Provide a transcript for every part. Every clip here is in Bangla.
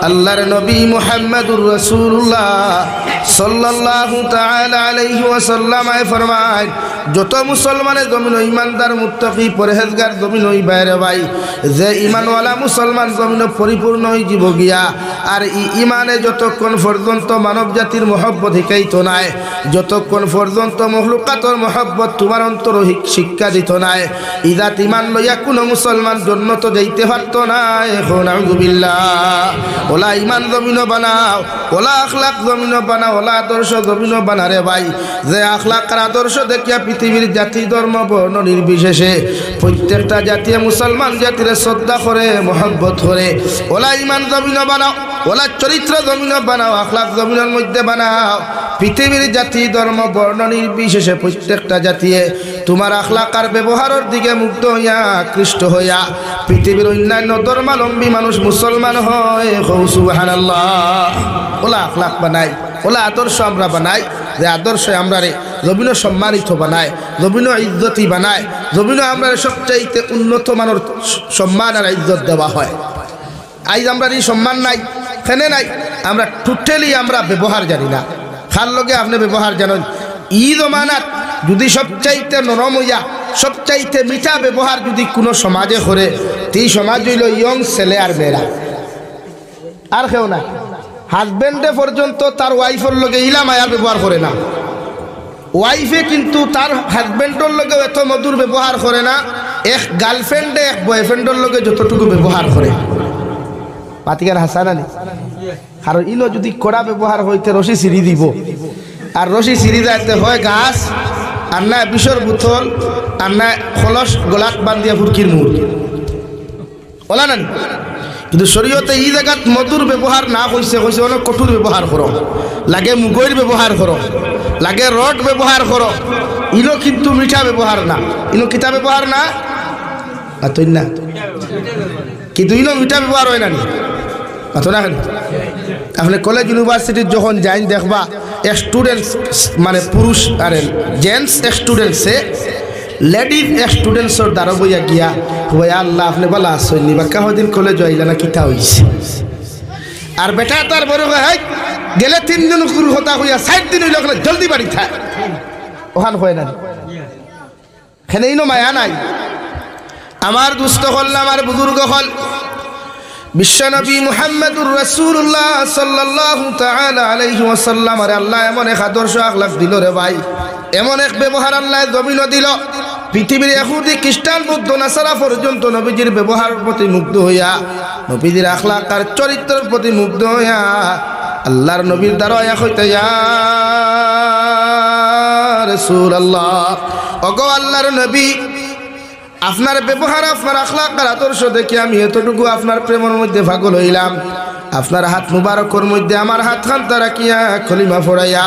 আল্লাহর নবী মুহাম্মদুর রাসূলুল্লাহ সাল্লাল্লাহু তাআলা আলাইহি ওয়াসাল্লাম ফরমায়, যত মুসলমানের জমিন ইমানদার মুত্তাকি পরহেজগার জমিন ওই বাইরে ভাই, যে ইমানওয়ালা মুসলমান জমিন পরিপূর্ণ হয়ে যাব গিয়া। আর ইমানে যতক্ষণ পর্যন্ত মানব জাতির মহব্বত শিখাইতো নাই, যতক্ষণ পর্যন্ত মখলুকাতর মহব্বত তোমার অন্তর শিক্ষা দিত নাই, ইদাত ইমান লইয়া কোনো মুসলমান জন্নত যাইতে পারতো না। এখন আউযুবিল্লাহ। ওলা ইমান জমিন বানাও, ওলা আখলাক জমিন বানাও, ওলা আদর্শ জমিন বানারে ভাই, যে আখলাক আর আদর্শ দেখিয়া পৃথিবীর জাতি ধর্ম বর্ণ নির্বিশেষে প্রত্যেকটা জাতীয় মুসলমান জাতির শ্রদ্ধা করে, মহব্বত করে। ওলা ইমান জমিন বানাও, ওলা চরিত্র জমিন বানাও, আখলাক জমিনের মধ্যে বানাও। পৃথিবীর জাতি ধর্ম বর্ণ নির্বিশেষে প্রত্যেকটা জাতিয়ে তোমার আখলাক আর ব্যবহারের দিকে মুগ্ধ হইয়া আকৃষ্ট হইয়া পৃথিবীর অন্যান্য ধর্মাবলম্বী মানুষ মুসলমান হয়। সুবহানাল্লাহ। ওলা আখলাক বানাই, ওলা আদর্শ আমরা বানাই, যে আদর্শ আমরা রে জমিন সম্মানিত বানায়, জমিন ইজ্জতি বানায়, জমিন আমরা সবচাইতে উন্নত মানের সম্মান আর ইজ্জত দেওয়া হয়। আজ আমরা এই সম্মান নাই, ফেনে নাই, আমরা টোটালি আমরা ব্যবহার জানি না। খার লগে আপনি ব্যবহার জানেন। ই জমানাত যদি সবচাইতে নরম হইয়া সবচাইতে মিঠা ব্যবহার যদি কোনো সমাজে করে, এই সমাজ হইল ইয়ং ছেলে আর মেয়েরা, আর কেউ না। হাজবেন্ডে পর্যন্ত তার ওয়াইফের লগে ইলা মায়া ব্যবহার করে না, ওয়াইফে কিন্তু তার হাজবেন্ডের লগে এত মধুর ব্যবহার করে না, এক গার্লফ্রেন্ডে এক বয়ফ্রেন্ডের লগে যতটুকু ব্যবহার করে। পাতিকার হাসান আলী আর ইনো যদি কড়া ব্যবহার হইতে রশি সিঁড়ি দিব, আর রশি সিঁড়ি যাইতে হয় গাছ, আর না বিষর বোতল, আর না খলস গোলাক বান্ধিয়া ফুরকির মুর ওলা না। কিন্তু শরীয়তে এই জায়গাত মধুর ব্যবহার না কইছে, কইছে অনেক কঠোর ব্যবহার করো, লাগে মুগৈর ব্যবহার করো, লাগে রড ব্যবহার করো। ইনো কিন্তু মিঠা ব্যবহার না, ইনো কিতা ব্যবহার না, তুই না কিন্তু ইনো মিঠা ব্যবহার হয় না। আপনি কলেজ ইউনিভার্সিটির যখন যাইন দেখবা স্টুডেন্টস মানে পুরুষ আর জেন্টস স্টুডেন্টসে লেডিজ স্টুডেন্টসর দ্বারা বইয়া গিয়া ভাই আল্লাহ আপনি বলা আসেননি বা কাহদিন কলেজ আইলা না কিতা হইছে। আর বেটা তার বড় হয় গেলে 3 দিন শুরু হতা হইয়া 7 দিন হইল জলদি বাড়ি থাক, ওখান হয় না খেলে ইনো মায়া নাই। আমার দুস্থ হল না, আমার বুজুর্গ হল বিশ্বনবী মুহাম্মদুর রাসূলুল্লাহ সাল্লাল্লাহু তাআলা আলাইহি ওয়াসাল্লাম আর আল্লাহ এমন এক আদর্শ আখলাক দিল রে ভাই, এমন এক ব্যবহার আল্লাহ জমিন দিল। পৃথিবীর ইহুদি খ্রিস্টান বৌদ্ধ নাসারা পর্যন্ত নবীজির ব্যবহারের প্রতি মুগ্ধ হইয়া, নবীজির আখলাক আর চরিত্রের প্রতি মুগ্ধ হইয়া আল্লাহর নবীর দ্বারা হইতে ইয়া রাসূলুল্লাহ, ওগো আল্লাহর নবী, আপনার ব্যবহার আপনার আখলাক আর আদর্শ দেখে আমি এতটুকু আপনার প্রেমের মধ্যে পাগল হইলাম। আপনার হাত মুবারকের মধ্যে আমার হাত খান্তা রাখিয়া কলিমা পড়াইয়া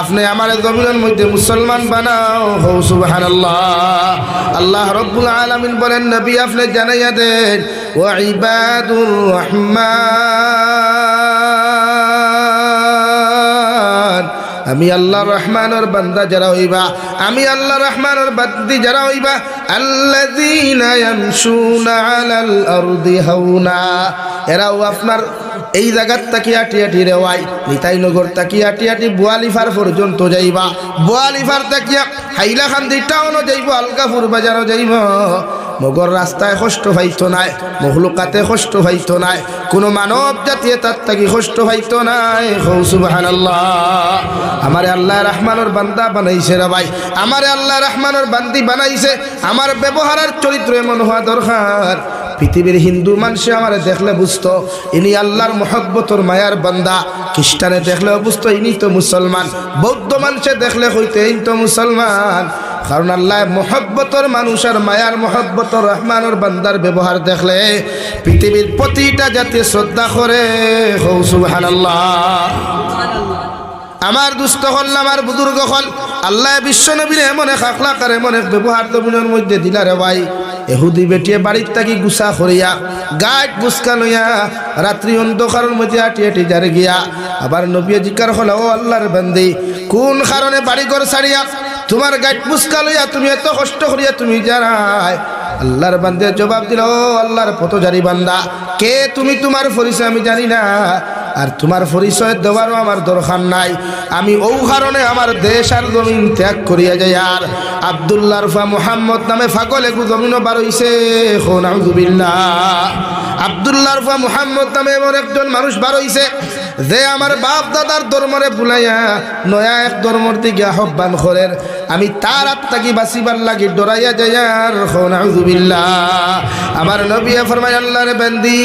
আপনি আমার জমিনের মধ্যে মুসলমান বানাও। হৌ সুবহানাল্লাহ। আল্লাহ রব্বুল আলামিন বলেন, নবী আপনি জানাইয়া দেন, ওয়া ইবাদুর রহমান, আমি আল্লাহ রহমানের বান্দা যারা হইবা, আমি আল্লাহ রহমানের বান্দি যারা হইবা, আল্লাযীনা ইয়ামশুনা আলাল আরদি হাওনা, এরাও আপনার এই জায়গার তাকি আটি আটি রেওয়াই নিতাইনগর তাকি আটি আটি বোয়ালিফার পর্যন্ত যাইবা, বোয়ালিফার তাকিয়া হাইলাকান্দি টাউনও যাইব, আলগাপুর বাজারও যাইব। মগর রাস্তায় কষ্ট পাইতো নাই, মখলুকাতে কষ্ট পাইতো নাই, কোনো মানব জাতীয় তার তাকি কষ্ট পাইতো নাই। সুবহানাল্লাহ। আমারে আল্লাহ রহমানের বান্দা বানাইছে রে ভাই, আমারে আল্লাহ রহমানের বান্দি বানাইছে। আমার ব্যবহারের চরিত্র এমন হওয়া দরকার, পৃথিবীর হিন্দু মানুষে আমার দেখলে বুঝতো ইনি আল্লাহর মহব্বতর মায়ার বান্দা, খ্রিস্টানে দেখলে বুঝতো ইনি তো মুসলমান, বৌদ্ধ মানুষে দেখলে হইতে ইনি তো মুসলমান। কারণ আল্লাহ মহব্বতর মানুষ আর মায়ার মহব্বতর রহমানের বান্দার ব্যবহার দেখলে পৃথিবীর প্রতিটা জাতি শ্রদ্ধা করে। সুবহানাল্লাহ। আমার দুস্থ হল, আমার বুজুর্গ হল, আল্লাহ বিশ্ব নবীর এমন এক আখলাক আর এমন এক ব্যবহার জমিনের মধ্যে দিলা রে ভাই, এহুদি বেটিয়ে বাড়ির থাকি গুছা করিয়া গাছ বুসকা লইয়া রাত্রি অন্ধকারের মধ্যে আটি আটি যারে গিয়া আবার নবী জিকার হল, ও আল্লাহর বান্দি, কোন কারণে বাড়ি ঘর ছাড়িয়া তোমার গাছ বুসকা লইয়া তুমি এত কষ্ট করিয়া তুমি যারাই আল্লাহর বান্দা জবাব দিল, আল্লাহর পথচারী বান্দা, কে তুমি? তোমার পরিচয় আমি জানি না, আর তোমার পরিচয় দেওয়ারও আমার দরকার নাই। আমি ও কারণে আমার দেশ আর জমিন ত্যাগ করিয়া যাই। আর আব্দুল্লাহ রফা মুহাম্মদ নামে ফাগল একু জমিনও বার হইছে। নাউযুবিল্লাহ। আব্দুল্লাহ রফা মুহাম্মদ নামে এমন একজন মানুষ বার হইছে যে আমার বাপ দাদার ধর্মরে বুলাইয়া নয়া এক ধর্মর দিকে আহ্বান করেন। আমি তার আত্মাকে বাঁচিবার লাগি ডরাইয়া যাই। আর নাউযুবিল্লাহ। আমার নবী ফরমায়, আল্লাহর বান্দি,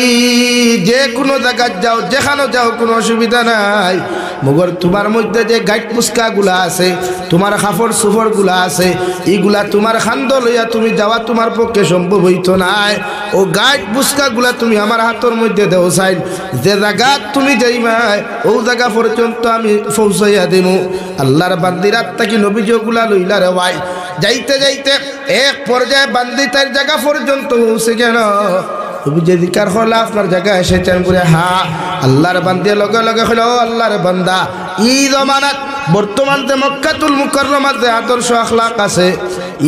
যে কোনো জায়গা যাও, যেখানে যাও, কোনো অসুবিধা নাই, মগর তোমার মধ্যে যে গাইড পুস্কা গুলা আছে, তোমার কাপড় সুফর গুলা আছে, এইগুলা তোমার খান্দ লইয়া তুমি যাওয়া তোমার পক্ষে সম্ভব হইতো নাই। ও গাইড পুস্কা গুলা তুমি আমার হাতের মধ্যে দেও চাই, যে জায়গা তুমি যাইবা ও জায়গা পর্যন্ত আমি পৌঁছাইয়া দিব। আল্লাহর বান্দির আত্মাকে নবীজ গুলা লইলা রে ভাই। যাইতে যাইতে এক পর্যায়ে বান্দি তার জায়গা পর্যন্ত পৌঁছে গেল। তুমি যে দিকার হলা আপনার জায়গায় এসেছেন বলে, হ্যাঁ। আল্লাহর বান্দিয়া লগে লগে হলো, আল্লাহর বান্দা, ই জমানাত বর্তমান যে মক্কাতুল মুকাররমাত যে আদর্শ আখলাক আছে,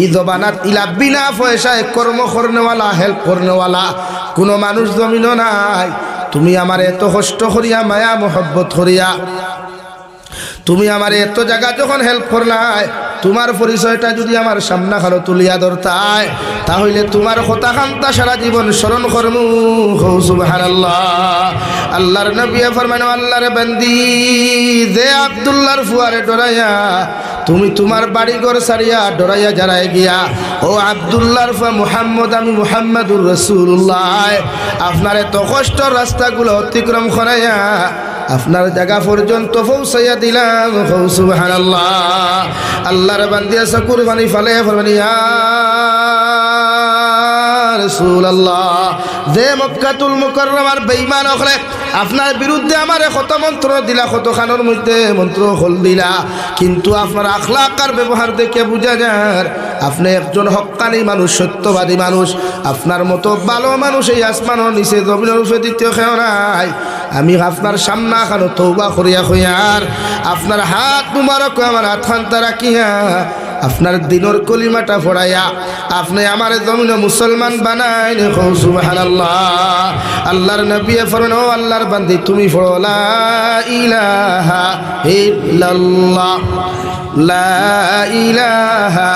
ই জমানাত ইলা বিনা পয়সায় কর্ম করনেওয়ালা, হেল্প করনেওয়ালা কোনো মানুষ জমিনও নাই। তুমি আমার এত কষ্ট করিয়া, মায়া মোহব্বত করিয়া তুমি আমার এত জায়গা যখন হেল্প করলাই, তোমার পরিচয়টা যদি আমার সামনা খালো তুলিয়া ধরতায়, তাহলে তোমার কথা খান্তা সারা জীবন স্মরণ করমু। সুবহানাল্লাহ। আল্লাহর নবী ফরমান, আল্লাহর বান্দি, যে আব্দুল্লাহর ফুয়ারে ডরাইয়া তুমি তোমার বাড়ি ঘর সারিয়া ডরাইয়া যারাই গিয়া, ও আব্দুল্লাহর ফুয়া মুহাম্মদ, আমি মুহাম্মাদুর রাসূলুল্লাহ, আপনার এত কষ্ট রাস্তাগুলো অতিক্রম করাইয়া আপনার জায়গা পর্যন্ত পৌঁছাইয়া দিলাম। সুবহানাল্লাহ। আল্লাহর বান্দিয়া কুরবানি ফালে ফরমানি, ইয়া রাসূলুল্লাহ, যে মক্কাতুল মুকাররমার বেঈমান হলে আপনার বিরুদ্ধে আমার কত মন্ত্র দিলা, কত খানোর মধ্যে মন্ত্র হল দিলা, কিন্তু আপনার আখলাক আর ব্যবহার দেখে বুঝা যায় আপনি একজন হক্কানি মানুষ, সত্যবাদী মানুষ। আপনার মতো ভালো মানুষ এই আসমানের নিচে জমিনের উপরে দ্বিতীয় কেউ নাই। আমি আপনার সামনা খানো তওবা করিয়া হইয়ার আপনার হাত মুবারক আমার হাত খান্তা রাখিয়া আপনার দিনের কলিমাটা পড়াইয়া আপনি আমার জমিন মুসলমান বানাই। সুবহানাল্লাহ। আল্লাহর নবী ফরমান, ও আল্লাহর বান্দি, তুমি পড়ো লা ইলাহা ইল্লাল্লাহ, লা ইলাহা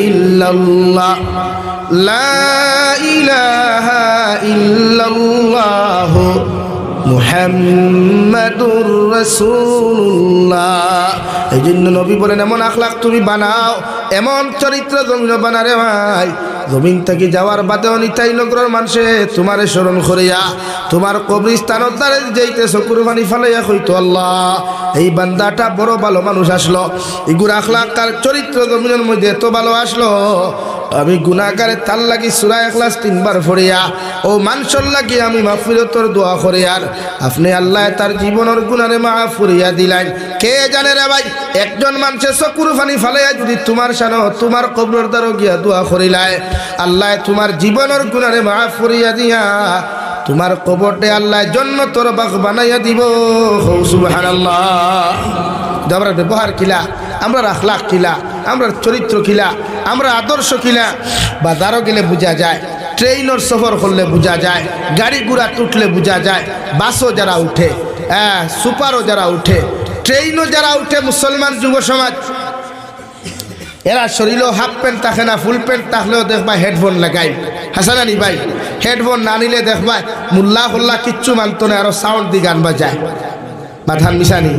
ইল্লাল্লাহ, লা ইলাহা ইল্লাল্লাহ মুহাম্মাদুর রাসূলুল্লাহ। এই জন্য নবী বলেন, এমন আখলাক তুমি বানাও, এমন চরিত্র জমিন বানারে ভাই, জমিন থেকে যাওয়ার বাদেও নিতাই নগরের মানুষে তোমারে স্মরণ করিয়া তোমার কবরস্থানের দ্বারে যাইতেছ কুরবানি ফালাইয়া কইতো, আল্লাহ, এই বান্দাটা বড় ভালো মানুষ আসলো, এগুলো আখলাক আর চরিত্র জমিনের মধ্যে এত ভালো আসলো, আমি গুনাহগারে তার লাগি সূরা ইখলাস 3 বার পড়িয়া ও মানুষের লাগি আমি মাগফিরাতের দোয়া করি। আর আপনি আল্লাহ তার জীবনের গুনারে মাফ করিয়া দিলেন। কে জানে রে ভাই, একজন মানুষের চকুর পানি ফালাইয়া যদি তোমার সানো তোমার কবরের দ্বারা গিয়া দোয়া করিলাই, আল্লাহ তোমার জীবনের গুনারে মাফ করিয়া দিয়া তোমার কবরটা আল্লাহ জান্নাতের বাগ বানাইয়া দিব। সুবহানাল্লাহ। আমরা ব্যবহার কিলা, আমরা আখলাক কিলা, আমরা চরিত্র কিলা, আমরা আদর্শ কিলা, বাজারও গেলে বোঝা যায়, ট্রেনের সফর করলে বোঝা যায়, গাড়ি ঘোড়া উঠলে বোঝা যায়, বাসও যারা উঠে, সুপারও যারা উঠে, ট্রেনও যারা উঠে, মুসলমান যুব সমাজ, এরা শরীরেও হাফ প্যান্ট থাকে না, ফুল প্যান্ট থাকলেও দেখবা হেডফোন লাগাই। হাসানানি ভাই, হেডফোন না নিলে দেখবা মুল্লা হুল্লা কিচ্ছু মানত না, আরো সাউন্ড দিয়ে গান বাজায়। মাথান মিশানি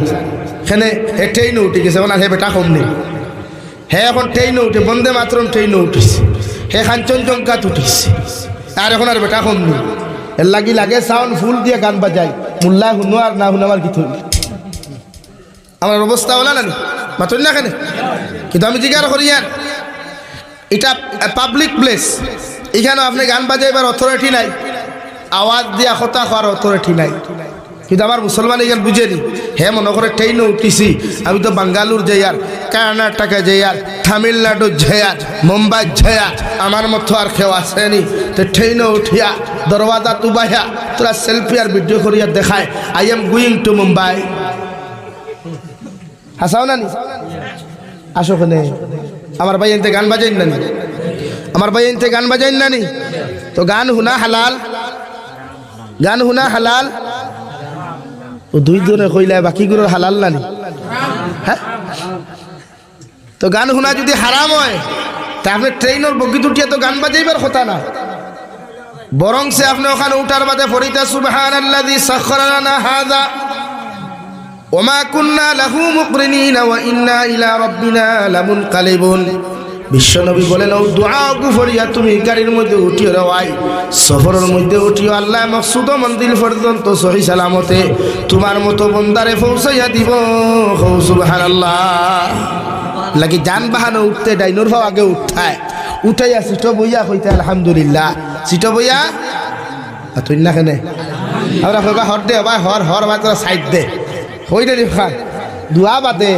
এখানে হে ট্রেনও উঠে গেছে, ওনার হে বেটা কম নেই, হে এখন ট্রেনও উঠে, বন্দে মাতরম ট্রেনও উঠেছে, হে কাঞ্চনজঙ্ঘাত উঠিস, আর এখন আর বেটা কম নেই, এর লাগি লাগে সাউন্ড ফুল দিয়ে গান বাজাই, মুল্লা শুনো আর না শুনো আমার কিছু আমার অবস্থা হলা না মাত্র না কেন। কিন্তু আমি জিজ্ঞাসা করি, এটা পাবলিক প্লেস, এখানে আপনি গান বাজাইবার অথরিটি নাই, আওয়াজ দিয়া কথা হওয়ার অথরিটি নাই। কিন্তু আমার মুসলমান এখানে বুঝেনি, হে মনে করে ট্রেনও উঠিছি, আমি তো বাঙ্গালোর যাই, আর কর্ণাটকা যাই, আর তামিলনাড়ু যাই, আর মুম্বাই যাই, আমার মতো আর কেউ আসেনি, তো ট্রেনও উঠিয়া দরওয়াজা তুবাইয়া তোরা সেলফি আর ভিডিও করিয়া দেখায়, I am going to Mumbai. হাসাও না নি, আসো ওখানে আমার ভাই এনতে গান বাজাই না, আমার ভাই এনতে গান বাজাইন না নি তো গান শুনা হালাল গান শুনা হালাল ও দুই জনে কইলা বাকিগুলোর হালাল না নি হ্যাঁ তো গান শুনা যদি হারাম হয় তা আপনি ট্রেনের বগিত উঠিয়া তো গান বাজাইবার কথা না বরং সে আপনি ওখানে উঠার বাদে ফরিতা সুবহানাল্লাযী সাখখারা লানা হাযা ওমা কুন্না লাহু মুকরিনিন ওয়া ইন্না ইলা রাব্বিনা লামুনকালিবুন বিশ্বনবী বলেন ও দোয়া গুফরিয়া তুমি গাড়ির মধ্যে উঠিও রাই সফরের মধ্যে উঠিও আল্লাহ মকসুদ মন্দির পর্যন্ত সহি সালামতে তোমার মতো বন্দারে পৌঁছাইয়া দিব সুবহানাল্লাহ লাগি যানবাহন উঠতে ডাইনোর ভাও আগে উঠায় উঠাইয়া সিট বইয়া কইতে আলহামদুলিল্লাহ সিট বইয়া তুই না কেনে আমরা কইবা হর দে ভাই হর হর ভাই তোরা সাইড দে হই দে খান দুয়া বাদে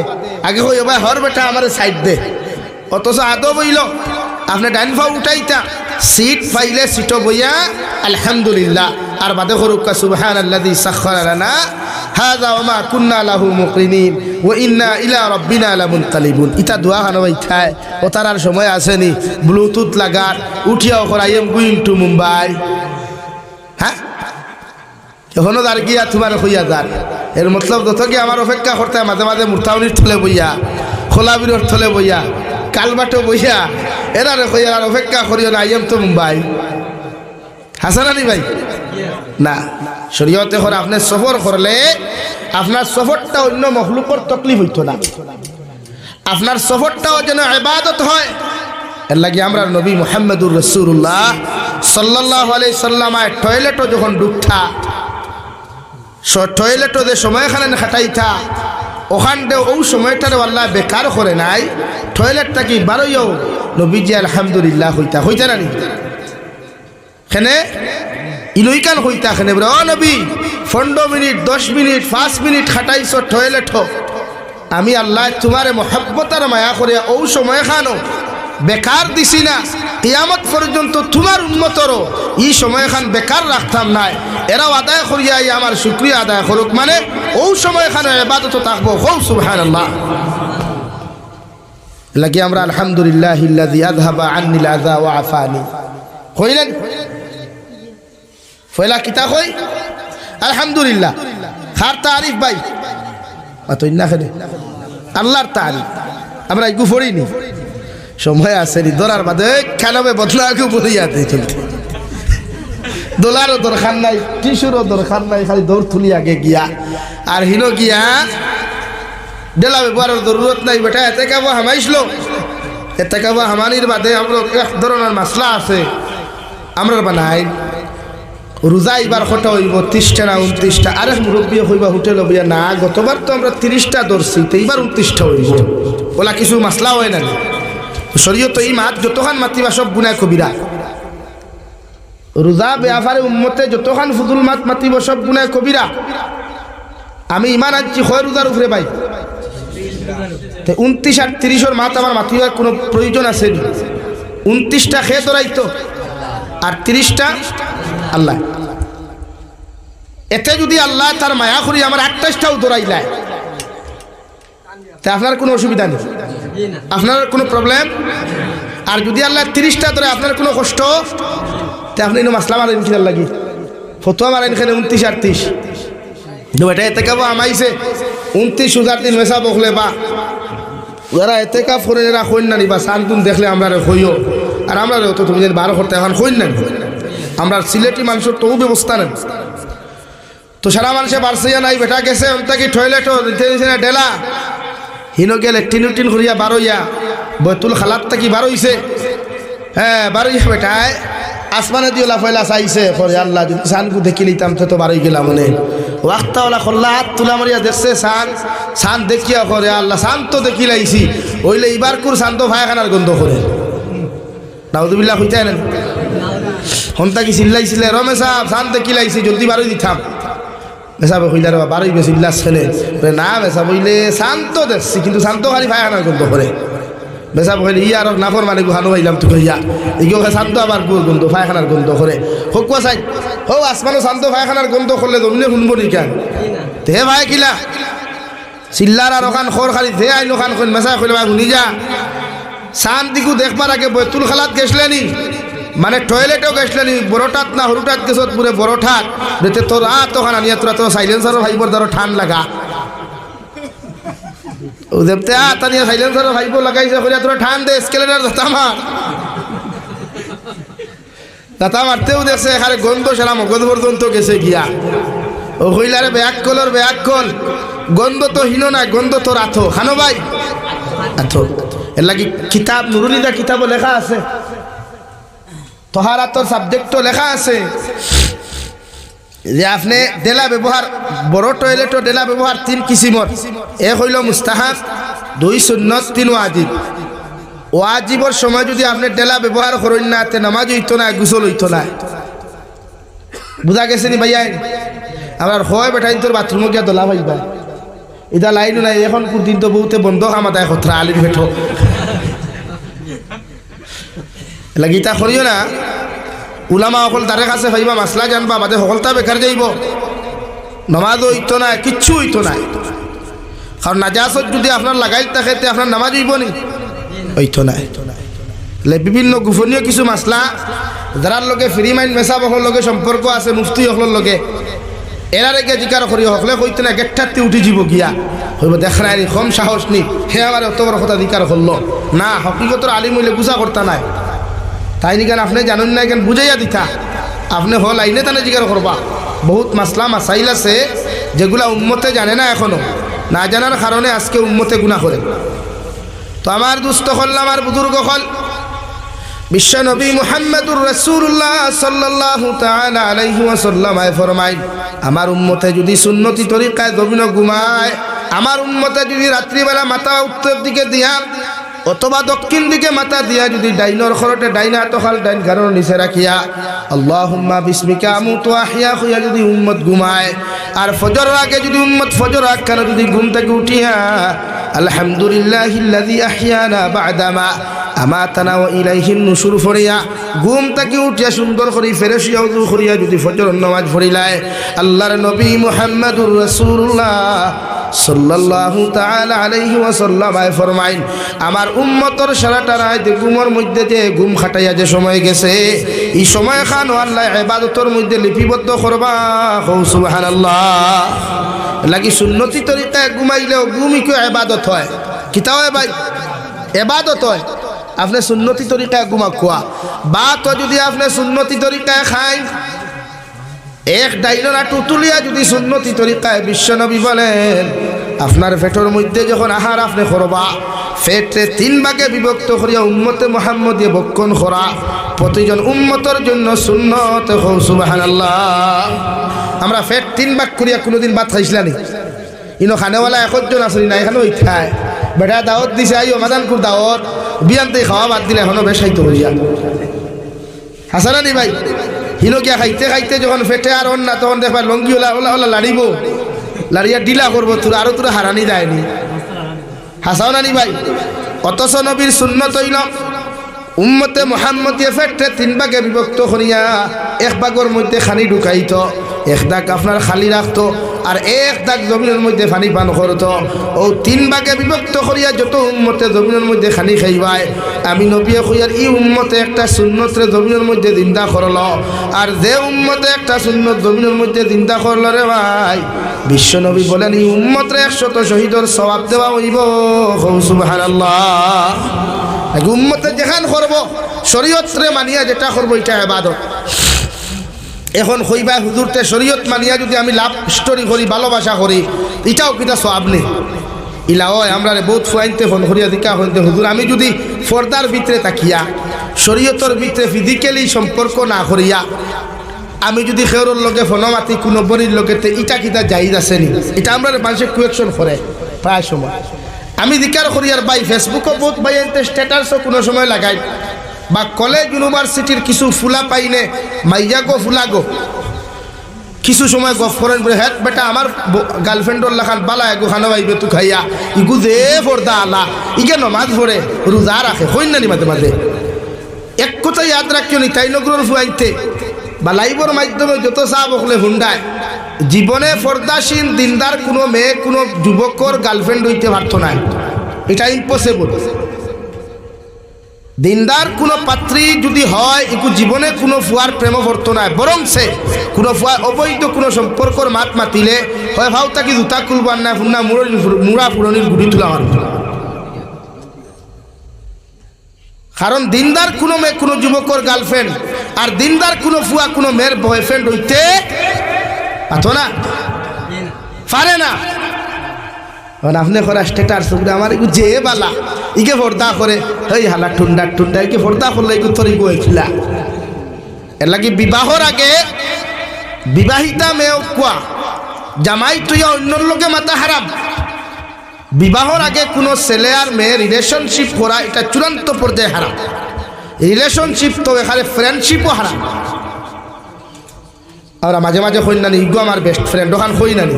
আগে কই ভাই হর বেটা আমারে সাইড দে অথচ আদো বইল আপনি ডাইন ভাও উঠাইতা সিট পাইলে সিট বইয়া আলহামদুলিল্লাহ আর বাদে করুকা সুবহানাল্লাযী সাখখারা লানা হাযা ওয়া মা কুন্না লাহু মুকরিনিন ওয়া ইন্না ইলা রাব্বিনা লামুনকালিবুন ইতা দোয়া হানবাই থায় ও তারার সময় আসেনি ব্লুটুথ লাগার উঠিয়াও কর I am going to Mumbai হ্যাঁ এখনো দার গিয়া তোমার হইয়া যার এর মতলব যত কি আমার অপেক্ষা করতে মাঝে মাঝে মুরতাউনির থলে বইয়া খোলাবিরর থলে বইয়া কালবাটো বইয়া এরা হইয়া আর অপেক্ষা করিও না আই এম তো মুম্বাই হাসান আলী ভাই না শরীয়তে করে আপনি সফর করলে আপনার সফরটা অন্য মখলুকর তকলিফ হইতো না আপনার সফরটাও যেন ইবাদত হয় এর লাগি আমরা নবী মুহাম্মদুর রাসূলুল্লাহ সাল্লাল্লাহু আলাইহি সাল্লাম টয়লেটও যখন ঢুকতা টয়লেটও যে সময়খানে খাটাইতা ওখানটা ও সময়টারে আল্লাহ বেকার করে নাই টয়লেটটা কি বারোইও নবীজি আলহামদুলিল্লাহ হইতা না নি খেনে ইলইকান হইতা খেনে ও নবী 15 মিনিট 10 মিনিট 5 মিনিট খাটাইছ টয়লেট আমি আল্লাহ তোমারে মহব্বতার মায়া করে ও সময় খানো বেকার দিছি না কিয়ামত পর্যন্ত তোমার উম্মতরও এই সময় খান বেকার রাখতাম নাই এরাও আদায় করিয়া আমার শুকরিয়া আদায় করুক মানে ও সময় খান ইবাদত থাকবো হো সুবহানাল্লাহ লাগি আমরা আলহামদুলিল্লাহিল্লাযী আযহাবা আন্নিল আযা ওয়া আফানি কইলেন ফয়লা কিতা কই আলহামদুলিল্লাহ খার তারিফ ভাই অতই না খেলে আল্লাহর তারিফ আমরা ইগু ফড়িনি সময় আছে নি দরার বাদে খানাবে বদলাকে বলিয়া দেই চলতে ডলারও দরকার নাই টিস্যুরও দরকার নাই খালি দৌড় তুলি আগে গিয়া আর হিনো গিয়া ডেলা ব্যবহারের জরুরত নাই বেটা এতে কাবো হামাইছিল এতে কাবো হামানির বাদে আমরা এক ধরনের মাসলা আছে আমরা বানাই রোজা এবার কটা হইব 30টা না 29টা আরে মুরব্বী হইবা হোটেল হইয়া না গতবার তো আমরা 30টা ধরছি তো এইবার 29টা হইব ওলা কিছু মাসলা হয় না শরীয়ত এই মাত যতখান মাতিবা সব গুনাহ কবিরা রোজা ব্যাপারে উম্মতে যতখান ফুজুল মাত মাতিব সব গুনাহ কবিরা আমি ইমান আনছি হয় রোজার উপরে ভাই 29 আর 30 মাত আমার মাতিবার কোনো প্রয়োজন আছে 29টা খেয়ে ধরাইতো আর 30টা আল্লাহ এতে যদি আল্লাহ তার মায়া করি আমার 28টাও ধরাইলায় তা আপনার কোনো অসুবিধা নেই আপনার কোনো প্রবলেম আর যদি আল্লাহ 30টা ধরে আপনার কোনো কষ্ট তা আপনি মাসলা মারেন কিনার লাগি ফতোয়া মারেন এখানে 29 আর 30 এটা এতে কাবো আমাইছে 29,000 দিন মেসা বকলে বা যারা এতে কাপ করে এরা কইন না নিবা শান্তুন দেখলে আমরা কইও আর আমরা তো তুমি যদি 12 করতে এখন কইন না আমরা সিলেটি মানুষের তো ব্যবস্থা নেই তো সারা মানুষে বাড়ছে নাই বেটা গেছে অন্তাকি টয়লেটও দিতে দিছে না ডেলা হিনো গেলে টিনুটিন করিয়া বারোইয়া বৈতুল খালাত থাকি বারোইছে হ্যাঁ বারোইয়া বেটায় আসমানে দিয়ে লাফাইলা চাইছে করে আল্লাহ যদি সানকু দেখি নিতাম তো বারোই গেলাম মনে ওয়াক্তাওয়ালা খোল্লা হাত তুলা মারিয়া দেখছে সান দেখিয়া করে আল্লাহ সান তো দেখি লাইছি ওইলে এইবার কুর শান্ত ভাইখানার গন্ধ করে নাউদুবিল্লাহ হইতে না হন্তা কি চিল্লাইছিলে রমে সাহেব সান দেখি লাইছি জলদি বারোই দিতাম মেসাবে কইলা রে বারোই বেশি ইল্লাস খেলে না মেসা বইলে শান্ত দেখছি কিন্তু শান্ত খালি ভাইখানার গন্ধ করে বেসা বলে ইয়া আর নাফর মানে গুহানো হইলাম তুই ইয়া এগুলো শান্ত আবার গন্ধ পায়খানার গন্ধ করে হোক চাই হো আসমানো শান্ত পায়খানার গন্ধ করলে জমিনে শুনবো নি কেন তে ভাই কিলা চিল্লার আর ওখান খর খালি ধে আইন ওখান মেসা কইলে শুনি যা সান দিকু দেখবার আগে বৈতুল খালাত গেছলেনি মানে টয়লেটও গেছলেনি বড়টাত না হরুটাত গেছত পুরে বড়ঠাত যেতে তোর তখন আনিয়া তোরা তো সাইলেন্সারও ভাইবর ধরো ঠান লাগা ও দেখতে তানিয়া সাইলেন্সারও ভাইব লাগাইছে তোরা ঠান দে স্কেলেটার দাতা মারতেও দেখছে এখানে গন্ধ সারা মগজ পর্যন্ত গেছে গিয়া ও হইলারে ব্যাগ কল গন্ধ তো হীন না গন্ধ তো রাথো খানো ভাই আথো এর লাগি কিতাব নুরুলিদা কিতাবও লেখা আছে তহারাতর সাবজেক্টও লেখা আছে যে আপনি ডেলা ব্যবহার বড় টয়লেটও ডেলা ব্যবহার 3 কিসিমর এক হইল মুস্তাহাব 2 সুন্নত 3 ওয়াজিব ওয়াজিবর সময় যদি আপনি ডেলা ব্যবহার করেন না তে নামাজ হইতো না গোসল হইতো না বুঝা গেছে নি ভাইয়া আমার হয় বেটাই তোর বাথরুমে গিয়া দলা ভাইবা এটা লাইন নাই এখন দিন তো বহুতে বন্ধ আমাদের খতরা আলির ভেটো লাগিতা করিও না উলামা অকল তারে কাছে ভাইবা মাসলা জানবা বাদে সকলতা বেকার যাইব নামাজ হইতো না কিচ্ছু হইতো না কারণ নাজাসত যদি আপনার লাগাই থাকে তে আপনার নামাজ হইব নি হইতো না বিভিন্ন গোপনীয় কিছু মাসলা যারার লগে ফ্রি মাইন্ড মেসা বহর লগে সম্পর্ক আছে মুফতি হকলের লগে এরার একে জিকার করি হকলে কইতো না গেটটাতে উঠি যাব গিয়া হইব দেখা নাই কম সাহস নি হে আমার অত বড় কথা জিকার করলো না হকিকতর আলিম হইলে গুছা করতা নাই তাই নি কেন আপনি জানেন না কেন বুঝাইয়া দিতা আপনি হল আইনে তানে জিকার করবা বহুত মাসলা মাসাইল আছে যেগুলা উম্মতে জানে না এখনো না জানার কারণে আজকে উম্মতে গুনাহ করে তো আমার দুস্থ হল আমার বুজুর্গ হল বিশ্ব নবী মুহাম্মদুর রাসূলুল্লাহ সাল্লাল্লাহু তাআলা আলাইহি ওয়াসাল্লাম ফরমায় আমার উম্মতে যদি সুন্নতি তরিকায় জমিন ঘুমায় আমার উম্মতে যদি রাত্রিবেলা মাথা উত্তর দিকে দিয়া অথবা দক্ষিণ দিকে মাথা দিয়া যদি ডাইনর খরটে ডাইনা তখাল ডাইন কারণ নিচে রাখিয়া আল্লাহুম্মা বিসমিকা আমুতু আহইয়া হইয়া যদি উম্মত ঘুমায় আর ফজর আগে যদি উম্মত ফজর আগ যদি ঘুম থেকে উঠিয়া আলহামদুলিল্লাহিল্লাযী আহইয়ানা বা'দামা আমাতানা ওয়া ইলাইহিন নুশুর ফরিয়া ঘুম থেকে উঠিয়া সুন্দর করে ফেরেশিয়া ওযু করিয়া যদি ফজর নামাজ পড়িলায় আল্লাহর নবী মুহাম্মদুর রাসূলুল্লাহ সাল্লাল্লাহু তাআলা আলাইহি ওয়াসাল্লাম ফরমাইন আমার উম্মতর সারাটা রাত ঘুমের মধ্যে যে ঘুম খাটাইয়া যে সময় গেছে এই সময় খান আল্লাহ ইবাদতের মধ্যে লিপিবদ্ধ করবা সুবহানাল্লাহ লাগি সুন্নতি তরিকায় ঘুমাইলেও ঘুমই কি ইবাদত হয় কিতা হয় ভাই ইবাদত হয় আপনি সুন্নতি তরিকায় ঘুমা খোয়া বা তো যদি আপনি সুন্নতি তরিকায় খাই এক ডাইলনা টুতুলিয়া যদি সুন্নতি তরিকায় বিশ্বনবী বলেন আপনার পেটের মধ্যে যখন আহার আপনি করবা পেটে 3 ভাগে বিভক্ত করিয়া উম্মতে মুহাম্মদী বক্ষণ করা প্রতিজন উম্মতের জন্য সুন্নত হও সুবহানাল্লাহ আমরা পেট 3 ভাগ করিয়া কোনোদিন ভাত খাইছিলা নি ইনো খানেওয়ালা একজন আসলি না এখানে ওই খায় বেটা দাওয়াত দিছে আইও মাদানপুর দাওয়াত বিয়ান্তে খাওয়া বাদ দিলে এখনো বেশাইতো হইয়া হাসানা নি ভাই হিনোকিয়া খাইতে খাইতে যখন ফেটে আর অন্য তখন দেখবা লঙ্গি ওলা ওলা ওলা লাড়িব লাড়িয়া ডিলা করবো তোরা আরো তোরা হারানি যায়নি হাসাও নানি ভাই অথচ নবীর সুন্নত হইল উম্মতে মুহাম্মদী ফেটে 3 ভাগে বিভক্ত করিয়া এক ভাগের মধ্যে খানি ঢুকাইত এক দাগ আপনার খালি রাখতো আর এক দাগ জমিনের মধ্যে পানি পান করতো ও 3 ভাগে বিভক্ত করিয়া যত উম্মতে জমিনের মধ্যে খানি খাইবায় আমি নবী কইয়ার এই উম্মতে একটা সুন্নতরে জমিনের মধ্যে জিন্দা করলো আর যে উম্মতে একটা সুন্নত জমিনের মধ্যে জিন্দা করলো রে ভাই বিশ্ব নবী বলেন এই উম্মতরে 100 শহীদের সওয়াব দেওয়া হইব সুবহানাল্লাহ উম্মতে যেখান করব শরীয়তরে মানিয়া যেটা করব এটা ইবাদত এখন কইবা হুজুরতে শরীয়ত মানিয়া যদি আমি লাভ স্টোরি করি ভালোবাসা করি এটাও কিটা সওয়াব নেই ইলা হয় আমরা বহুত ফুয়াইতে ফোন করিয়া দিকা হইতে হুজুর আমি যদি পর্দার ভিতরে তাকিয়া শরীয়তর ভিতরে ফিজিক্যালি সম্পর্ক না করিয়া আমি যদি খেউরর লগে ফোনমাতি কোনো বরির লগেতে ইটা কিটা জায়েজ আছে নি এটা আমরা মানুষে কোয়েকশন করে প্রায় সময় আমি জিকার করি আর ভাই ফেসবুকও বহুত ভাই স্ট্যাটাসও কোনো সময় লাগাই বা কলেজ ইউনিভার্সিটির কিছু ফুলা পাইনে মাইয়া গো ফুলা গো কিছু সময় গফ করেন বলে হ্যাঁ বেটা আমার গার্লফ্রেন্ডর লেখান বালা এগো খানো পাইবে তু খাইয়া ইগু যে পর্দা আলা ইগে নমাজ পড়ে রোজা রাখে হইন না নি মাঝে মাঝে এক কথা ইয়াদ রাখিও নি তাই নগরের ফুয়াইতে বা লাইভর মাধ্যমে যত চা বকলে হুন্ডায় জীবনে পর্দাসীন দিনদার কোনো মেয়ে কোনো যুবকর গার্লফ্রেন্ড হইতে পারতো না এটা ইম্পসিবল দিনদার কোনো পাত্রী যদি হয় একটু জীবনে কোনো ফুয়ার প্রেম ভর্ত নাই, বরং সে কোনো ফুয়া অবৈধ কোনো সম্পর্কর মাত মাতিলে হয় ভাও তাকে জুতা খুলবার না ফুন্না মুড়া পুরনির গুড়ি তোলা মারব। কারণ দিনদার কোনো মেয়ে কোনো যুবকর গার্লফ্রেন্ড আর দিনদার কোনো ফুয়া কোনো মেয়ের বয়ফ্রেন্ড হইতে পারে না। আপনি করা স্টেটাস আমার একটু যে বালা ইকে ফর্দা করে এই হালা ঠুন্ডা ঠুন্ডা ইকে ফর্দা করলে একটু তরি বইছিলা। এর লাগে বিবাহর আগে বিবাহিতা মেয়ে কোয়া জামাই তুই অন্যর লোকে মাথা হারাম। বিবাহর আগে কোনো ছেলে আর মেয়ে রিলেশনশিপ করা এটা চূড়ান্ত পর্যায়ে হারাম। রিলেশনশিপ তো এখানে ফ্রেন্ডশিপও হারাম। আমরা মাঝে মাঝে কই নানি ইগো আমার বেস্ট ফ্রেন্ড, ওখান কই নানি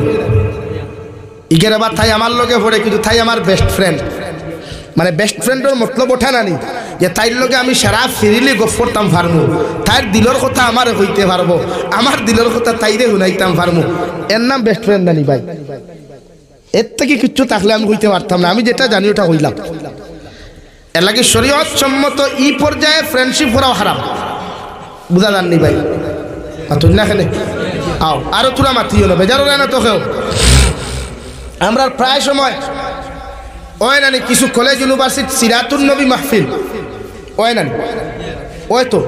ইগের আবার তাই আমার লগে পড়ে কিন্তু তাই আমার বেস্ট ফ্রেন্ড। মানে বেস্ট ফ্রেন্ডের মতলব ওঠা নানি যে তাইর লগে আমি সারা ফিরিলি গপ করতাম পারবো, তাইর দিলের কথা আমার হইতে পারবো, আমার দিলের কথা তাইরে শুনাইতাম পারবো, এর নাম বেস্ট ফ্রেন্ড নানি ভাই। এর থেকে কিচ্ছু থাকলে আমি হইতে পারতাম না, আমি যেটা জানি ওটা হইলাম। এর লাগে শরীয়ত সম্মত ই পর্যায়ে ফ্রেন্ডশিপ করাও হারাম। বুঝা যাননি ভাই? তুই না খেলে আও আরো তোরা মাতিও না, বেজারও না তোকেও। আমরা প্রায় সময় ওই নানি কিছু কলেজ ইউনিভার্সিটি সিরাতুন নবী মাহফিল ওই নানি ওই তো